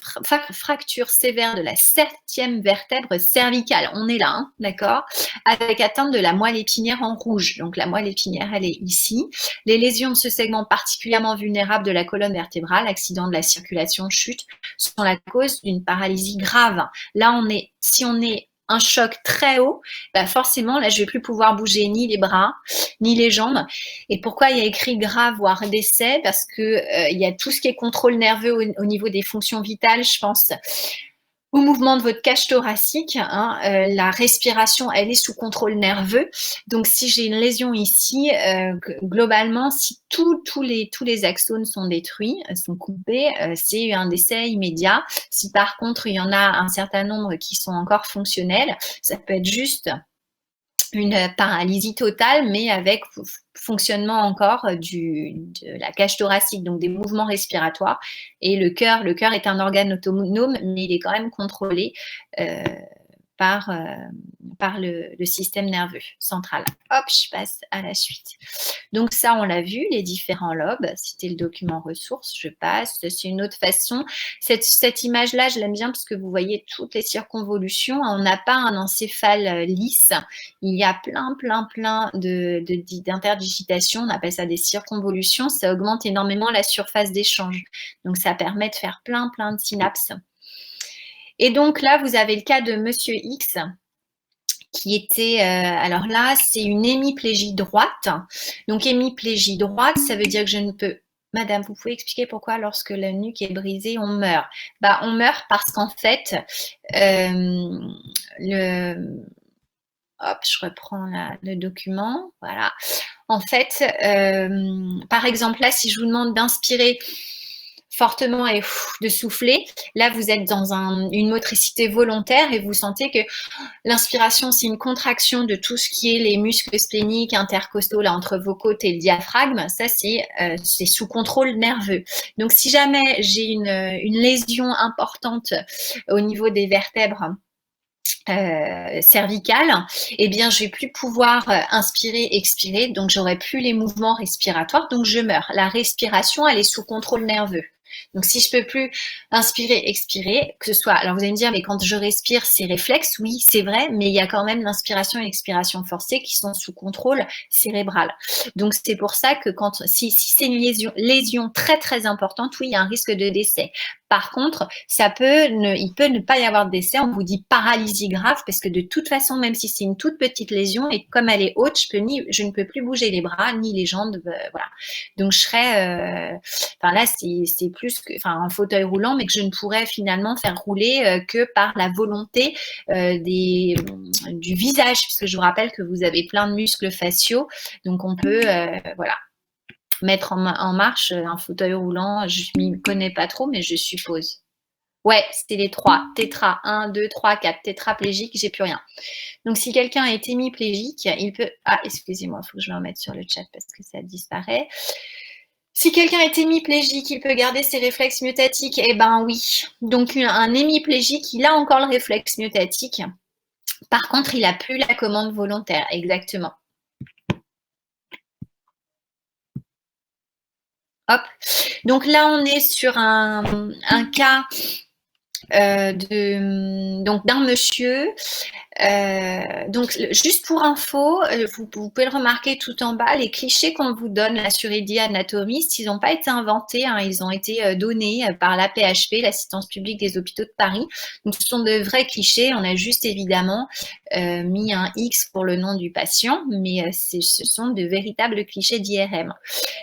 fracture sévère de la 7e vertèbre cervicale. On est là, d'accord, avec atteinte de la moelle épinière en rouge. Donc la moelle épinière, elle est ici. Les lésions de ce segment particulièrement vulnérable de la colonne vertébrale, accident de la circulation, chute, sont la cause d'une paralysie grave. Là, si on est un choc très haut, bah forcément, là, je vais plus pouvoir bouger ni les bras, ni les jambes. Et pourquoi il y a écrit grave, voire décès? Parce que il y a tout ce qui est contrôle nerveux au niveau des fonctions vitales, je pense au mouvement de votre cage thoracique. La respiration, elle est sous contrôle nerveux. Donc, si j'ai une lésion ici, globalement, si tous les axones sont détruits, sont coupés, c'est un décès immédiat. Si par contre, il y en a un certain nombre qui sont encore fonctionnels, ça peut être juste une paralysie totale, mais avec fonctionnement encore de la cage thoracique, donc des mouvements respiratoires. Et le cœur est un organe autonome, mais il est quand même contrôlé par le système nerveux central. Hop, je passe à la suite. Donc ça, on l'a vu, les différents lobes. C'était le document ressources, je passe. C'est une autre façon. Cette image-là, je l'aime bien parce que vous voyez toutes les circonvolutions. On n'a pas un encéphale lisse. Il y a plein d'interdigitations. On appelle ça des circonvolutions. Ça augmente énormément la surface d'échange. Donc ça permet de faire plein de synapses. Et donc là, vous avez le cas de Monsieur X qui était, alors là, c'est une hémiplégie droite. Donc hémiplégie droite, ça veut dire que je ne peux... Madame, vous pouvez expliquer pourquoi lorsque la nuque est brisée, on meurt? Bah, on meurt parce qu'en fait, Hop, je reprends le document. Voilà. En fait, par exemple, là, si je vous demande d'inspirer fortement et de souffler, là vous êtes dans une motricité volontaire et vous sentez que l'inspiration c'est une contraction de tout ce qui est les muscles spléniques, intercostaux là entre vos côtes et le diaphragme. Ça c'est sous contrôle nerveux. Donc si jamais j'ai une lésion importante au niveau des vertèbres cervicale, eh bien je vais plus pouvoir inspirer, expirer, donc j'aurai plus les mouvements respiratoires, donc je meurs. La respiration, elle est sous contrôle nerveux. Donc si je peux plus inspirer, expirer, que ce soit, alors vous allez me dire, mais quand je respire, c'est réflexe, oui, c'est vrai, mais il y a quand même l'inspiration et l'expiration forcée qui sont sous contrôle cérébral. Donc c'est pour ça que si c'est une lésion très importante, oui, il y a un risque de décès. Par contre, il peut ne pas y avoir de décès. On vous dit paralysie grave parce que de toute façon, même si c'est une toute petite lésion et comme elle est haute, je ne peux plus bouger les bras ni les jambes. Voilà. Donc je serais, là c'est plus que, un fauteuil roulant, mais que je ne pourrais finalement faire rouler que par la volonté du visage, puisque je vous rappelle que vous avez plein de muscles faciaux. Donc on peut, voilà, mettre en marche un fauteuil roulant. Je m'y connais pas trop, mais je suppose. Ouais, c'était les 3. Tétra, 1, 2, 3, 4. Tétraplégique, j'ai plus rien. Donc, si quelqu'un est hémiplégique, il peut... Ah, excusez-moi, il faut que je me remette sur le chat parce que ça disparaît. Si quelqu'un est hémiplégique, il peut garder ses réflexes myotatiques. Eh ben oui. Donc, un hémiplégique, il a encore le réflexe myotatique. Par contre, il n'a plus la commande volontaire. Exactement. Hop. Donc là, on est sur un cas d'un monsieur. Donc, juste pour info, vous pouvez le remarquer tout en bas, les clichés qu'on vous donne là sur Eddie Anatomist, ils n'ont pas été inventés, ils ont été donnés par l'AP-HP, l'Assistance publique des hôpitaux de Paris. Donc, ce sont de vrais clichés. On a juste évidemment mis un X pour le nom du patient, mais ce sont de véritables clichés d'IRM.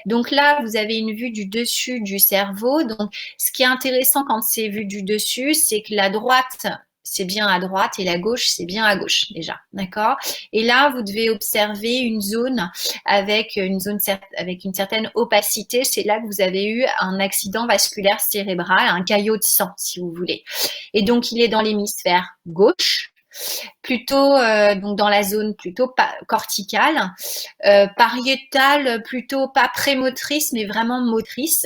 Donc là, vous avez une vue du dessus du cerveau. Donc, ce qui est intéressant quand c'est vu du dessus, c'est que la droite, c'est bien à droite et la gauche, c'est bien à gauche déjà, d'accord? Et là, vous devez observer une zone avec une certaine opacité. C'est là que vous avez eu un accident vasculaire cérébral, un caillot de sang, si vous voulez. Et donc, il est dans l'hémisphère gauche, plutôt donc dans la zone plutôt corticale, pariétale plutôt pas prémotrice mais vraiment motrice.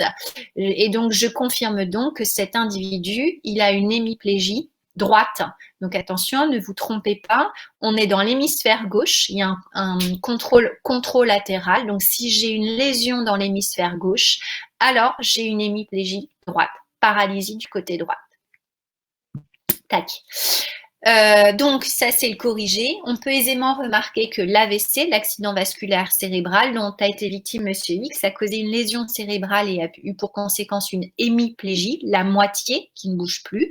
Et donc, je confirme donc que cet individu, il a une hémiplégie droite. Donc attention, ne vous trompez pas, on est dans l'hémisphère gauche, il y a un contrôle contralatéral. Donc si j'ai une lésion dans l'hémisphère gauche, alors j'ai une hémiplégie droite, paralysie du côté droit. Tac. Donc ça, c'est le corrigé. On peut aisément remarquer que l'AVC, l'accident vasculaire cérébral, dont a été victime Monsieur X, a causé une lésion cérébrale et a eu pour conséquence une hémiplégie, la moitié qui ne bouge plus.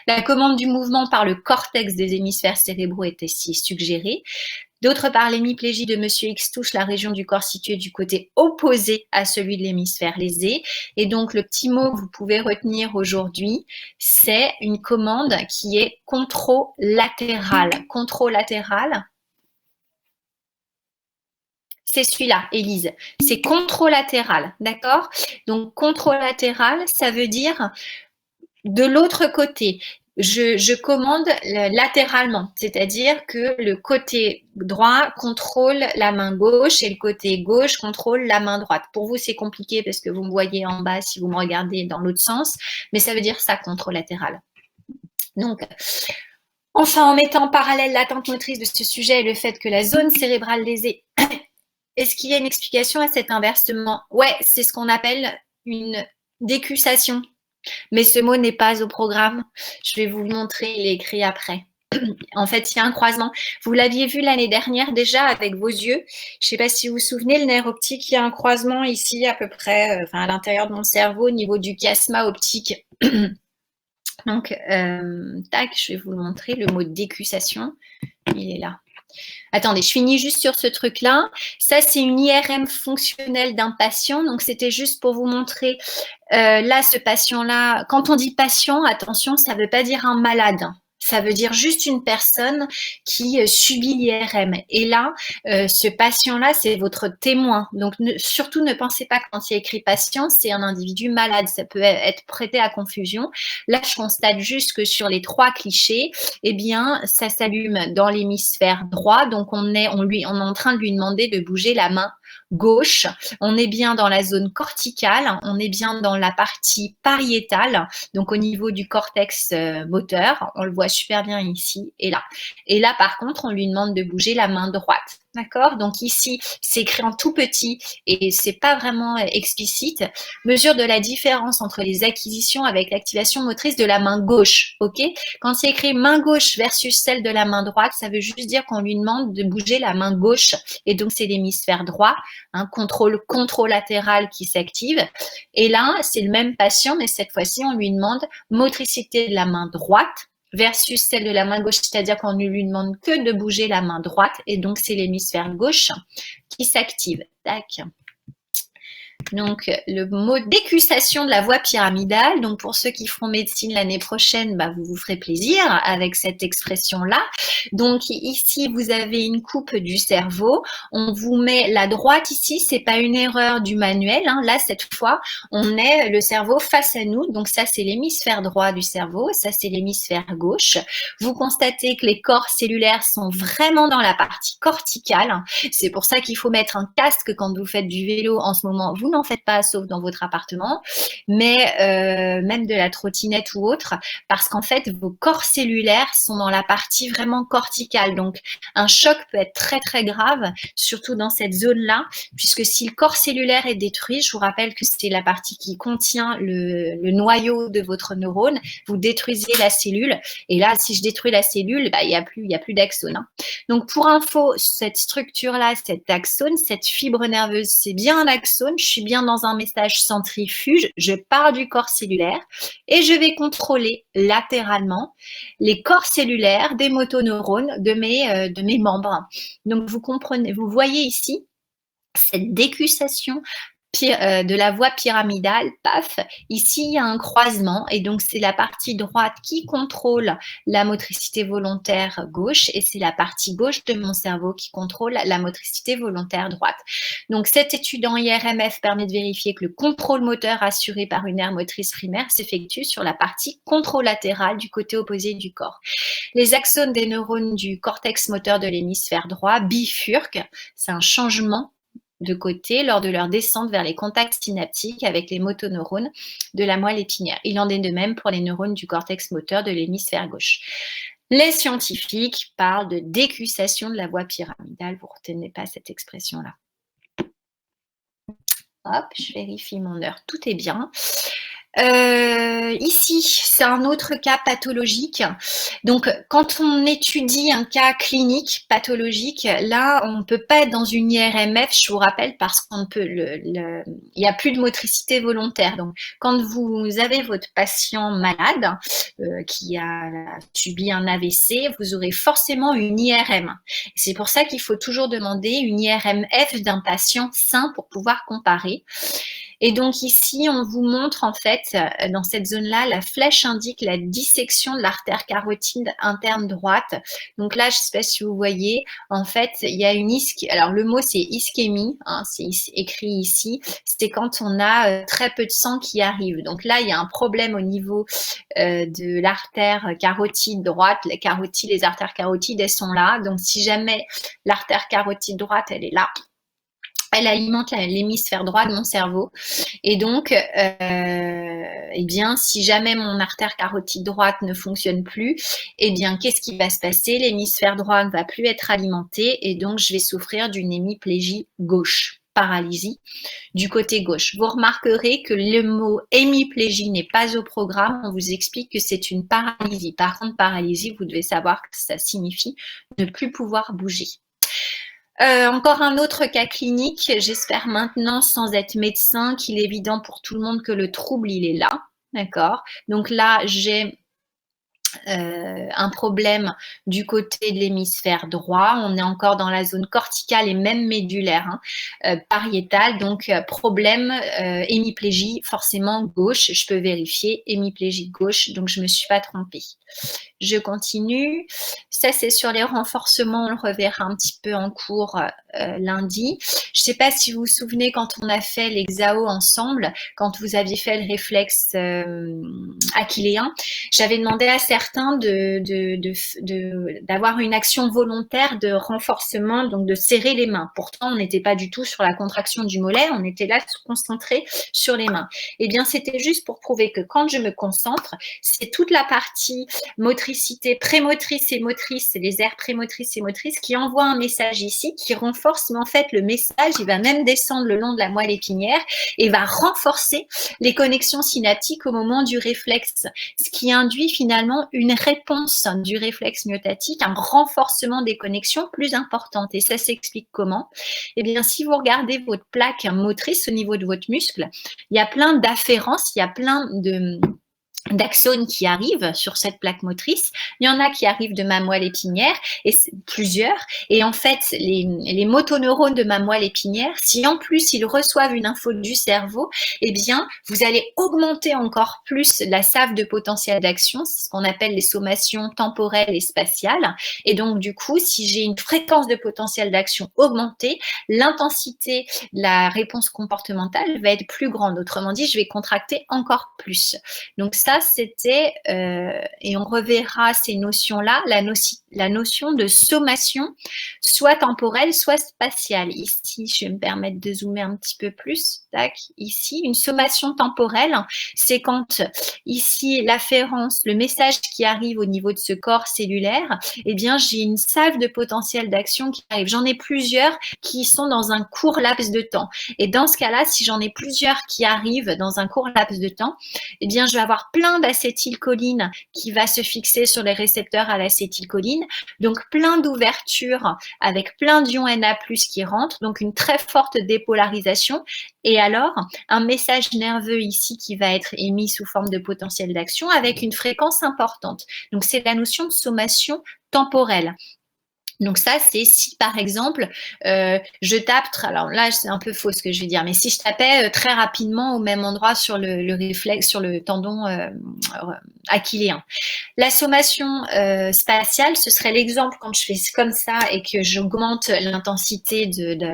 La commande du mouvement par le cortex des hémisphères cérébraux est ici suggérée. D'autre part, l'hémiplégie de Monsieur X touche la région du corps située du côté opposé à celui de l'hémisphère lésé. Et donc, le petit mot que vous pouvez retenir aujourd'hui, c'est une commande qui est controlatéral. Controlatéral, c'est celui-là, Élise. C'est controlatéral, d'accord? Donc, controlatéral, ça veut dire de l'autre côté. Je commande latéralement, c'est-à-dire que le côté droit contrôle la main gauche et le côté gauche contrôle la main droite. Pour vous, c'est compliqué parce que vous me voyez en bas si vous me regardez dans l'autre sens, mais ça veut dire ça, controlatéral. Donc, enfin, en mettant en parallèle l'attente motrice de ce sujet et le fait que la zone cérébrale lésée, est-ce qu'il y a une explication à cet inversement? Ouais, c'est ce qu'on appelle une décussation. Mais ce mot n'est pas au programme. Je vais vous le montrer, il est écrit après. En fait, il y a un croisement. Vous l'aviez vu l'année dernière déjà avec vos yeux. Je ne sais pas si vous vous souvenez, le nerf optique, il y a un croisement ici à peu près, à l'intérieur de mon cerveau au niveau du chiasma optique. Donc, tac, je vais vous le montrer, le mot décussation, il est là. Attendez, je finis juste sur ce truc-là. Ça, c'est une IRM fonctionnelle d'un patient. Donc, c'était juste pour vous montrer, là, ce patient-là, quand on dit patient, attention, ça ne veut pas dire un malade. Ça veut dire juste une personne qui subit l'IRM. Et là, ce patient-là, c'est votre témoin. Donc, surtout ne pensez pas que quand il y a écrit patient, c'est un individu malade. Ça peut être prêté à confusion. Là, je constate juste que sur les 3 clichés, eh bien, ça s'allume dans l'hémisphère droit. Donc, on est en train de lui demander de bouger la main gauche. On est bien dans la zone corticale. On est bien dans la partie pariétale. Donc, au niveau du cortex moteur, on le voit super bien ici et là. Et là, par contre, on lui demande de bouger la main droite. D'accord? Donc ici, c'est écrit en tout petit et c'est pas vraiment explicite. Mesure de la différence entre les acquisitions avec l'activation motrice de la main gauche. Ok? Quand c'est écrit main gauche versus celle de la main droite, ça veut juste dire qu'on lui demande de bouger la main gauche. Et donc, c'est l'hémisphère droit, un contrôle controlatéral qui s'active. Et là, c'est le même patient, mais cette fois-ci, on lui demande motricité de la main droite versus celle de la main gauche, c'est-à-dire qu'on ne lui demande que de bouger la main droite, et donc c'est l'hémisphère gauche qui s'active. Tac. Donc, le mot décussation de la voie pyramidale. Donc, pour ceux qui feront médecine l'année prochaine, bah, vous vous ferez plaisir avec cette expression-là. Donc, ici, vous avez une coupe du cerveau. On vous met la droite ici. C'est pas une erreur du manuel. Hein. Là, cette fois, on est le cerveau face à nous. Donc, ça, c'est l'hémisphère droit du cerveau. Ça, c'est l'hémisphère gauche. Vous constatez que les corps cellulaires sont vraiment dans la partie corticale. C'est pour ça qu'il faut mettre un casque quand vous faites du vélo en ce moment. Vous n'en faites pas, sauf dans votre appartement, mais même de la trottinette ou autre, parce qu'en fait, vos corps cellulaires sont dans la partie vraiment corticale. Donc, un choc peut être très, très grave, surtout dans cette zone-là, puisque si le corps cellulaire est détruit, je vous rappelle que c'est la partie qui contient le noyau de votre neurone, vous détruisez la cellule, et là, si je détruis la cellule, bah, il y a plus d'axone. Hein. Donc, pour info, cette structure-là, cet axone, cette fibre nerveuse, c'est bien un axone. Je suis bien dans un message centrifuge. Je pars du corps cellulaire et je vais contrôler latéralement les corps cellulaires des motoneurones de mes membres. Donc, vous comprenez, vous voyez ici cette décussation de la voie pyramidale, paf, ici il y a un croisement et donc c'est la partie droite qui contrôle la motricité volontaire gauche et c'est la partie gauche de mon cerveau qui contrôle la motricité volontaire droite. Donc cette étude en IRMF permet de vérifier que le contrôle moteur assuré par une aire motrice primaire s'effectue sur la partie controlatérale du côté opposé du corps. Les axones des neurones du cortex moteur de l'hémisphère droit bifurquent, c'est un changement de côté lors de leur descente vers les contacts synaptiques avec les motoneurones de la moelle épinière. Il en est de même pour les neurones du cortex moteur de l'hémisphère gauche. Les scientifiques parlent de décussation de la voie pyramidale. Vous ne retenez pas cette expression-là. Hop, je vérifie mon heure. Tout est bien. Ici, c'est un autre cas pathologique. Donc, quand on étudie un cas clinique pathologique, là, on ne peut pas être dans une IRMF, je vous rappelle, parce qu'on peut il n'y a plus de motricité volontaire. Donc, quand vous avez votre patient malade qui a subi un AVC, vous aurez forcément une IRM. C'est pour ça qu'il faut toujours demander une IRMF d'un patient sain pour pouvoir comparer. Et donc ici, on vous montre en fait, dans cette zone-là, la flèche indique la dissection de l'artère carotide interne droite. Donc là, je ne sais pas si vous voyez, en fait, il y a une alors le mot c'est ischémie, hein, c'est écrit ici, c'est quand on a très peu de sang qui arrive. Donc là, il y a un problème au niveau de l'artère carotide droite. Les artères carotides, elles sont là. Donc si jamais l'artère carotide droite, elle est là, elle alimente l'hémisphère droit de mon cerveau. Et donc, eh bien, si jamais mon artère carotide droite ne fonctionne plus, eh bien, qu'est-ce qui va se passer? L'hémisphère droit ne va plus être alimenté et donc je vais souffrir d'une hémiplégie gauche, paralysie du côté gauche. Vous remarquerez que le mot hémiplégie n'est pas au programme. On vous explique que c'est une paralysie. Par contre, paralysie, vous devez savoir que ça signifie ne plus pouvoir bouger. Encore un autre cas clinique, j'espère maintenant, sans être médecin, qu'il est évident pour tout le monde que le trouble, il est là, d'accord? Donc là, j'ai un problème du côté de l'hémisphère droit. On est encore dans la zone corticale et même médulaire, pariétale. Donc, problème, hémiplégie, forcément gauche. Je peux vérifier, hémiplégie gauche, donc je ne me suis pas trompée. Je continue. Ça, c'est sur les renforcements. On le reverra un petit peu en cours lundi. Je ne sais pas si vous vous souvenez quand on a fait l'hexao ensemble, quand vous aviez fait le réflexe achilléen, j'avais demandé à certains d'avoir une action volontaire de renforcement, donc de serrer les mains. Pourtant, on n'était pas du tout sur la contraction du mollet, on était là concentré sur les mains. Eh bien, c'était juste pour prouver que quand je me concentre, c'est toute la partie motricité prémotrice et motrice, les aires prémotrices et motrices qui envoient un message ici, qui renforce, mais en fait, le message, il va même descendre le long de la moelle épinière et va renforcer les connexions synaptiques au moment du réflexe, ce qui induit finalement une réponse du réflexe myotatique, un renforcement des connexions plus importante. Et ça s'explique comment? Eh bien, si vous regardez votre plaque motrice au niveau de votre muscle, il y a plein d'afférences, il y a plein d'axones qui arrivent sur cette plaque motrice. Il y en a qui arrivent de ma moelle épinière, et plusieurs. Et en fait, les motoneurones de ma moelle épinière, si en plus ils reçoivent une info du cerveau, eh bien, vous allez augmenter encore plus la salve de potentiel d'action. C'est ce qu'on appelle les sommations temporelles et spatiales. Et donc, du coup, si j'ai une fréquence de potentiel d'action augmentée, l'intensité de la réponse comportementale va être plus grande. Autrement dit, je vais contracter encore plus. Donc ça, c'était, et on reverra ces notions-là, la notion de sommation, soit temporelle, soit spatiale. Ici, je vais me permettre de zoomer un petit peu plus. Tac, ici, une sommation temporelle, c'est quand ici, l'afférence, le message qui arrive au niveau de ce corps cellulaire, eh bien, j'ai une salve de potentiel d'action qui arrive. J'en ai plusieurs qui sont dans un court laps de temps. Et dans ce cas-là, si j'en ai plusieurs qui arrivent dans un court laps de temps, eh bien, je vais avoir plein d'acétylcholine qui va se fixer sur les récepteurs à l'acétylcholine. Donc, plein d'ouvertures avec plein d'ions Na+, qui rentrent. Donc, une très forte dépolarisation. Et alors, un message nerveux ici qui va être émis sous forme de potentiel d'action avec une fréquence importante. Donc, c'est la notion de sommation temporelle. Donc ça, c'est si par exemple, je tape, alors là c'est un peu faux ce que je vais dire, mais si je tapais très rapidement au même endroit sur le réflexe, sur le tendon achilléen. La sommation spatiale, ce serait l'exemple quand je fais comme ça et que j'augmente l'intensité de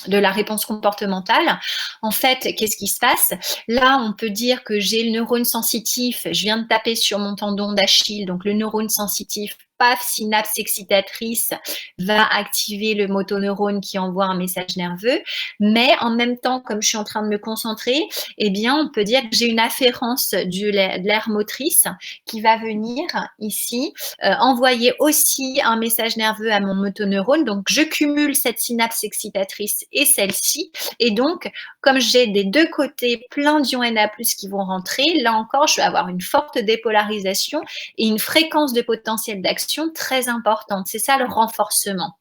la réponse comportementale. En fait, qu'est-ce qui se passe? Là, on peut dire que j'ai le neurone sensitif, je viens de taper sur mon tendon d'Achille, donc le neurone sensitif paf, synapse excitatrice va activer le motoneurone qui envoie un message nerveux. Mais en même temps, comme je suis en train de me concentrer, eh bien, on peut dire que j'ai une afférence de l'aire motrice qui va venir ici envoyer aussi un message nerveux à mon motoneurone. Donc, je cumule cette synapse excitatrice et celle-ci. Et donc, comme j'ai des deux côtés plein d'ions Na+ qui vont rentrer, là encore, je vais avoir une forte dépolarisation et une fréquence de potentiel d'action très importante. C'est ça le renforcement.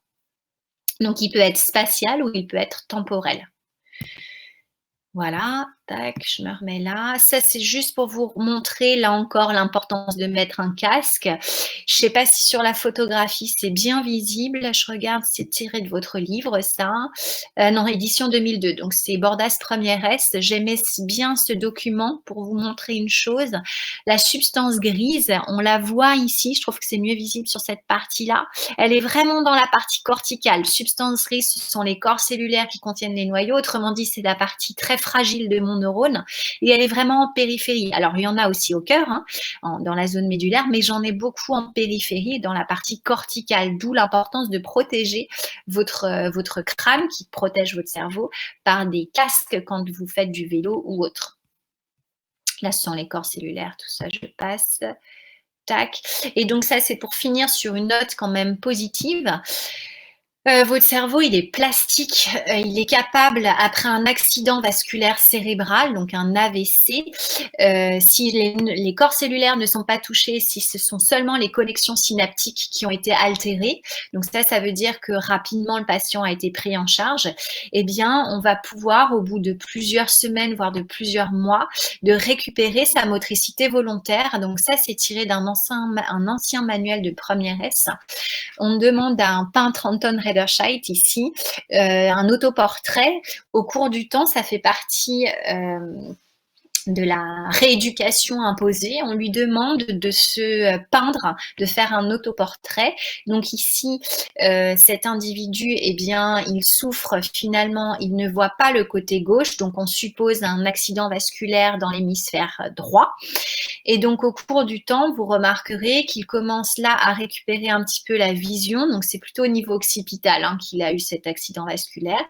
Donc, il peut être spatial ou il peut être temporel. Voilà, tac, je me remets là. Ça, c'est juste pour vous montrer, là encore, l'importance de mettre un casque. Je ne sais pas si sur la photographie, c'est bien visible. Je regarde, c'est tiré de votre livre, ça. Non, édition 2002. Donc, c'est Bordas Première S. J'aimais bien ce document pour vous montrer une chose. La substance grise, on la voit ici. Je trouve que c'est mieux visible sur cette partie-là. Elle est vraiment dans la partie corticale. Substance grise, ce sont les corps cellulaires qui contiennent les noyaux. Autrement dit, c'est la partie très fragile de mon neurone et elle est vraiment en périphérie. Alors, il y en a aussi au cœur, hein, dans la zone médulaire, mais j'en ai beaucoup en périphérie, dans la partie corticale, d'où l'importance de protéger votre crâne qui protège votre cerveau par des casques quand vous faites du vélo ou autre. Là, ce sont les corps cellulaires, tout ça, je passe. Tac. Et donc ça, c'est pour finir sur une note quand même positive. Votre cerveau, il est plastique, il est capable, après un accident vasculaire cérébral, donc un AVC, si les corps cellulaires ne sont pas touchés, si ce sont seulement les connexions synaptiques qui ont été altérées, donc ça veut dire que rapidement le patient a été pris en charge, eh bien, on va pouvoir, au bout de plusieurs semaines, voire de plusieurs mois, de récupérer sa motricité volontaire. Donc ça, c'est tiré d'un ancien manuel de première S. On demande à un peintre, Anton Rederscheidt, ici, un autoportrait. Au cours du temps, ça fait partie de la rééducation imposée. On lui demande de se peindre, de faire un autoportrait. Donc ici, cet individu, eh bien, il souffre finalement, il ne voit pas le côté gauche, donc on suppose un accident vasculaire dans l'hémisphère droit. Et donc, au cours du temps, vous remarquerez qu'il commence là à récupérer un petit peu la vision. Donc, c'est plutôt au niveau occipital hein, qu'il a eu cet accident vasculaire.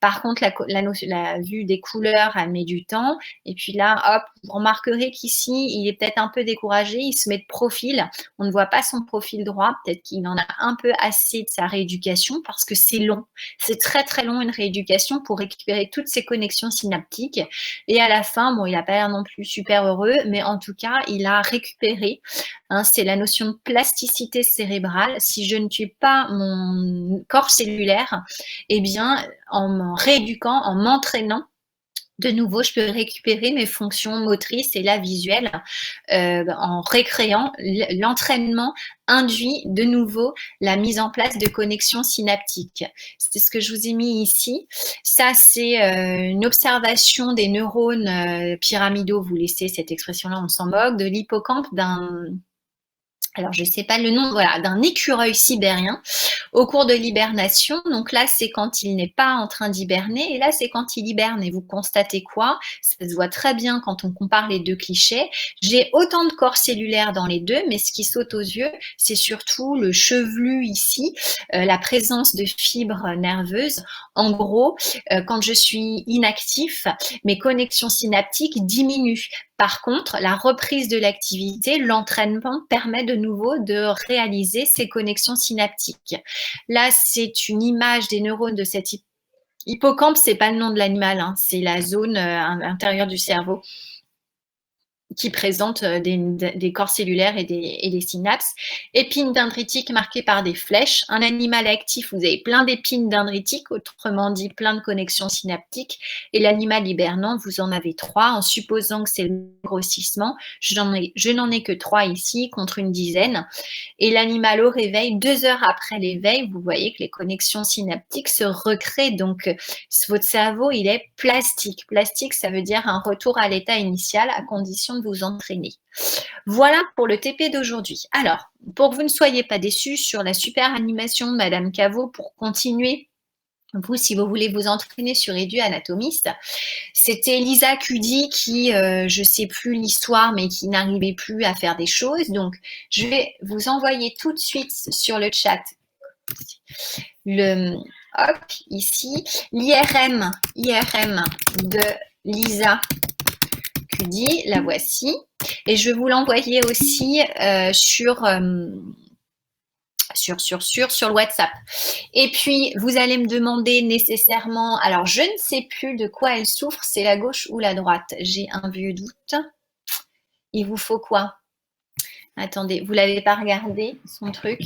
Par contre, la vue des couleurs, elle met du temps. Et puis là, hop, vous remarquerez qu'ici, il est peut-être un peu découragé. Il se met de profil. On ne voit pas son profil droit. Peut-être qu'il en a un peu assez de sa rééducation parce que c'est long. C'est très, très long une rééducation pour récupérer toutes ces connexions synaptiques. Et à la fin, bon, il n'a pas l'air non plus super heureux, mais en tout cas, il a récupéré. Hein, c'est la notion de plasticité cérébrale. Si je ne tue pas mon corps cellulaire, eh bien, en me rééduquant, en m'entraînant, de nouveau, je peux récupérer mes fonctions motrices et la visuelle en récréant l'entraînement induit de nouveau la mise en place de connexions synaptiques. C'est ce que je vous ai mis ici. Ça, c'est une observation des neurones pyramidaux. Vous laissez cette expression-là, on s'en moque, de l'hippocampe alors je ne sais pas le nom, voilà, d'un écureuil sibérien au cours de l'hibernation. Donc là, c'est quand il n'est pas en train d'hiberner et là, c'est quand il hiberne. Et vous constatez quoi? Ça se voit très bien quand on compare les deux clichés. J'ai autant de corps cellulaires dans les deux, mais ce qui saute aux yeux, c'est surtout le chevelu ici, la présence de fibres nerveuses. En gros, quand je suis inactif, mes connexions synaptiques diminuent. Par contre, la reprise de l'activité, l'entraînement permet de nouveau de réaliser ces connexions synaptiques. Là, c'est une image des neurones de cet hippocampe, c'est pas le nom de l'animal, hein, c'est la zone intérieure du cerveau qui présente des corps cellulaires et des synapses. Épines dendritiques marquées par des flèches. Un animal actif, vous avez plein d'épines dendritiques, autrement dit plein de connexions synaptiques. Et l'animal hibernant, vous en avez 3, en supposant que c'est le grossissement. Je n'en ai que 3 ici, contre une dizaine. Et l'animal au réveil, 2 heures après l'éveil, vous voyez que les connexions synaptiques se recréent. Donc, votre cerveau, il est plastique. Plastique, ça veut dire un retour à l'état initial à condition de vous entraîner. Voilà pour le TP d'aujourd'hui. Alors, pour que vous ne soyez pas déçus sur la super animation de Madame Caveau pour continuer vous, si vous voulez vous entraîner sur Edu Anatomiste, c'était Lisa Cudi qui, je ne sais plus l'histoire, mais qui n'arrivait plus à faire des choses. Donc, je vais vous envoyer tout de suite sur le chat hop, ici, l'IRM de Lisa Cudi, la voici. Et je vais vous l'envoyer aussi sur le WhatsApp. Et puis, vous allez me demander nécessairement, alors je ne sais plus de quoi elle souffre, c'est la gauche ou la droite. J'ai un vieux doute. Il vous faut quoi? Attendez, vous l'avez pas regardé, son truc?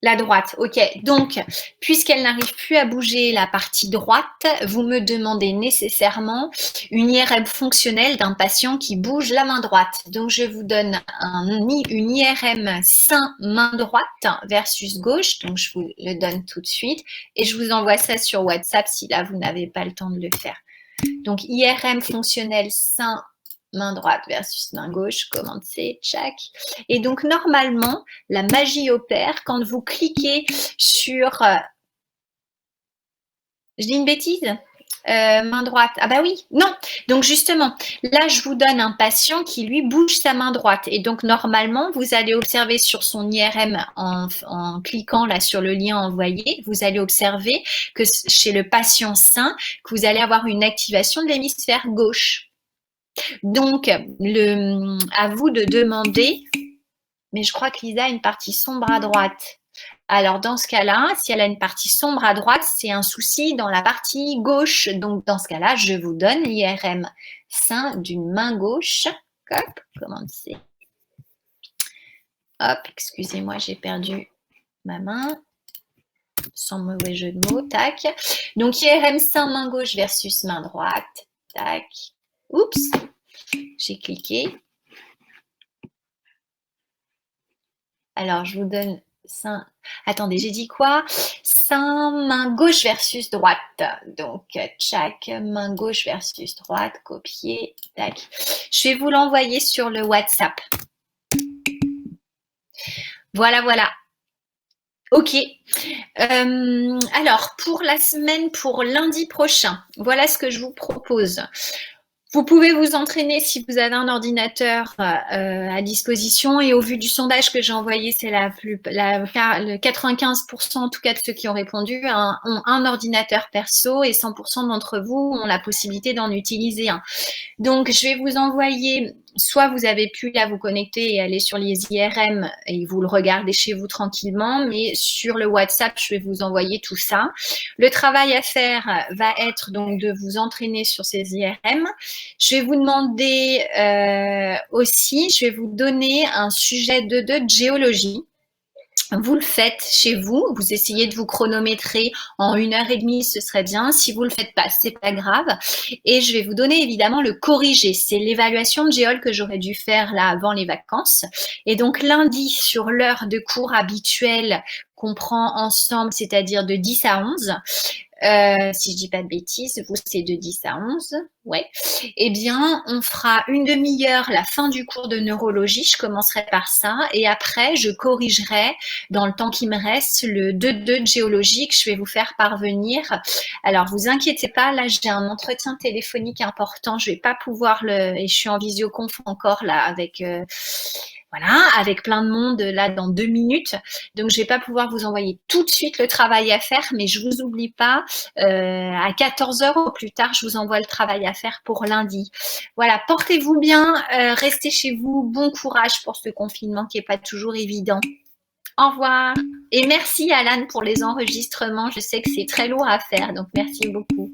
La droite, ok. Donc, puisqu'elle n'arrive plus à bouger la partie droite, vous me demandez nécessairement une IRM fonctionnelle d'un patient qui bouge la main droite. Donc, je vous donne une IRM sein main droite versus gauche. Donc, je vous le donne tout de suite et je vous envoie ça sur WhatsApp si là, vous n'avez pas le temps de le faire. Donc, IRM fonctionnelle sein main droite versus main gauche, commande C, tchac. Et donc, normalement, la magie opère quand vous cliquez sur... je dis une bêtise? Main droite. Ah bah oui, non. Donc justement, là, je vous donne un patient qui, lui, bouge sa main droite. Et donc, normalement, vous allez observer sur son IRM, en cliquant là sur le lien envoyé, vous allez observer que chez le patient sain, que vous allez avoir une activation de l'hémisphère gauche. Donc, à vous de demander, mais je crois que Lisa a une partie sombre à droite. Alors, dans ce cas-là, si elle a une partie sombre à droite, c'est un souci dans la partie gauche. Donc, dans ce cas-là, je vous donne l'IRM sein d'une main gauche. Hop, commande C. Hop, excusez-moi, j'ai perdu ma main. Sans mauvais jeu de mots, tac. Donc, IRM sein main gauche versus main droite. Tac. Oups, j'ai cliqué. Alors, je vous donne sein. Attendez, j'ai dit quoi? Sein, main gauche versus droite. Donc, tchac, main gauche versus droite, copier, tac. Je vais vous l'envoyer sur le WhatsApp. Voilà, voilà. Ok. Alors, pour la semaine, pour lundi prochain, voilà ce que je vous propose. Vous pouvez vous entraîner si vous avez un ordinateur à disposition et au vu du sondage que j'ai envoyé, c'est le 95% en tout cas de ceux qui ont répondu ont un ordinateur perso et 100% d'entre vous ont la possibilité d'en utiliser un. Donc, je vais vous envoyer, soit vous avez pu là vous connecter et aller sur les IRM et vous le regardez chez vous tranquillement, mais sur le WhatsApp, je vais vous envoyer tout ça. Le travail à faire va être donc de vous entraîner sur ces IRM. Je vais vous demander aussi, je vais vous donner un sujet de géologie. Vous le faites chez vous, vous essayez de vous chronométrer en 1h30, ce serait bien. Si vous le faites pas, c'est pas grave. Et je vais vous donner évidemment le corrigé. C'est l'évaluation de géol que j'aurais dû faire là avant les vacances. Et donc lundi, sur l'heure de cours habituelle qu'on prend ensemble, c'est-à-dire de 10 à 11, si je dis pas de bêtises, vous c'est de 10 à 11, ouais. Eh bien, on fera une demi-heure la fin du cours de neurologie, je commencerai par ça, et après, je corrigerai, dans le temps qui me reste, le 2-2 de géologie que je vais vous faire parvenir. Alors, vous inquiétez pas, là, j'ai un entretien téléphonique important, je vais pas pouvoir et je suis en visioconf encore, là, avec... voilà, avec plein de monde là dans 2 minutes. Donc, je vais pas pouvoir vous envoyer tout de suite le travail à faire, mais je vous oublie pas. À 14h au plus tard, je vous envoie le travail à faire pour lundi. Voilà, portez-vous bien, restez chez vous. Bon courage pour ce confinement qui est pas toujours évident. Au revoir. Et merci Alan pour les enregistrements. Je sais que c'est très lourd à faire, donc merci beaucoup.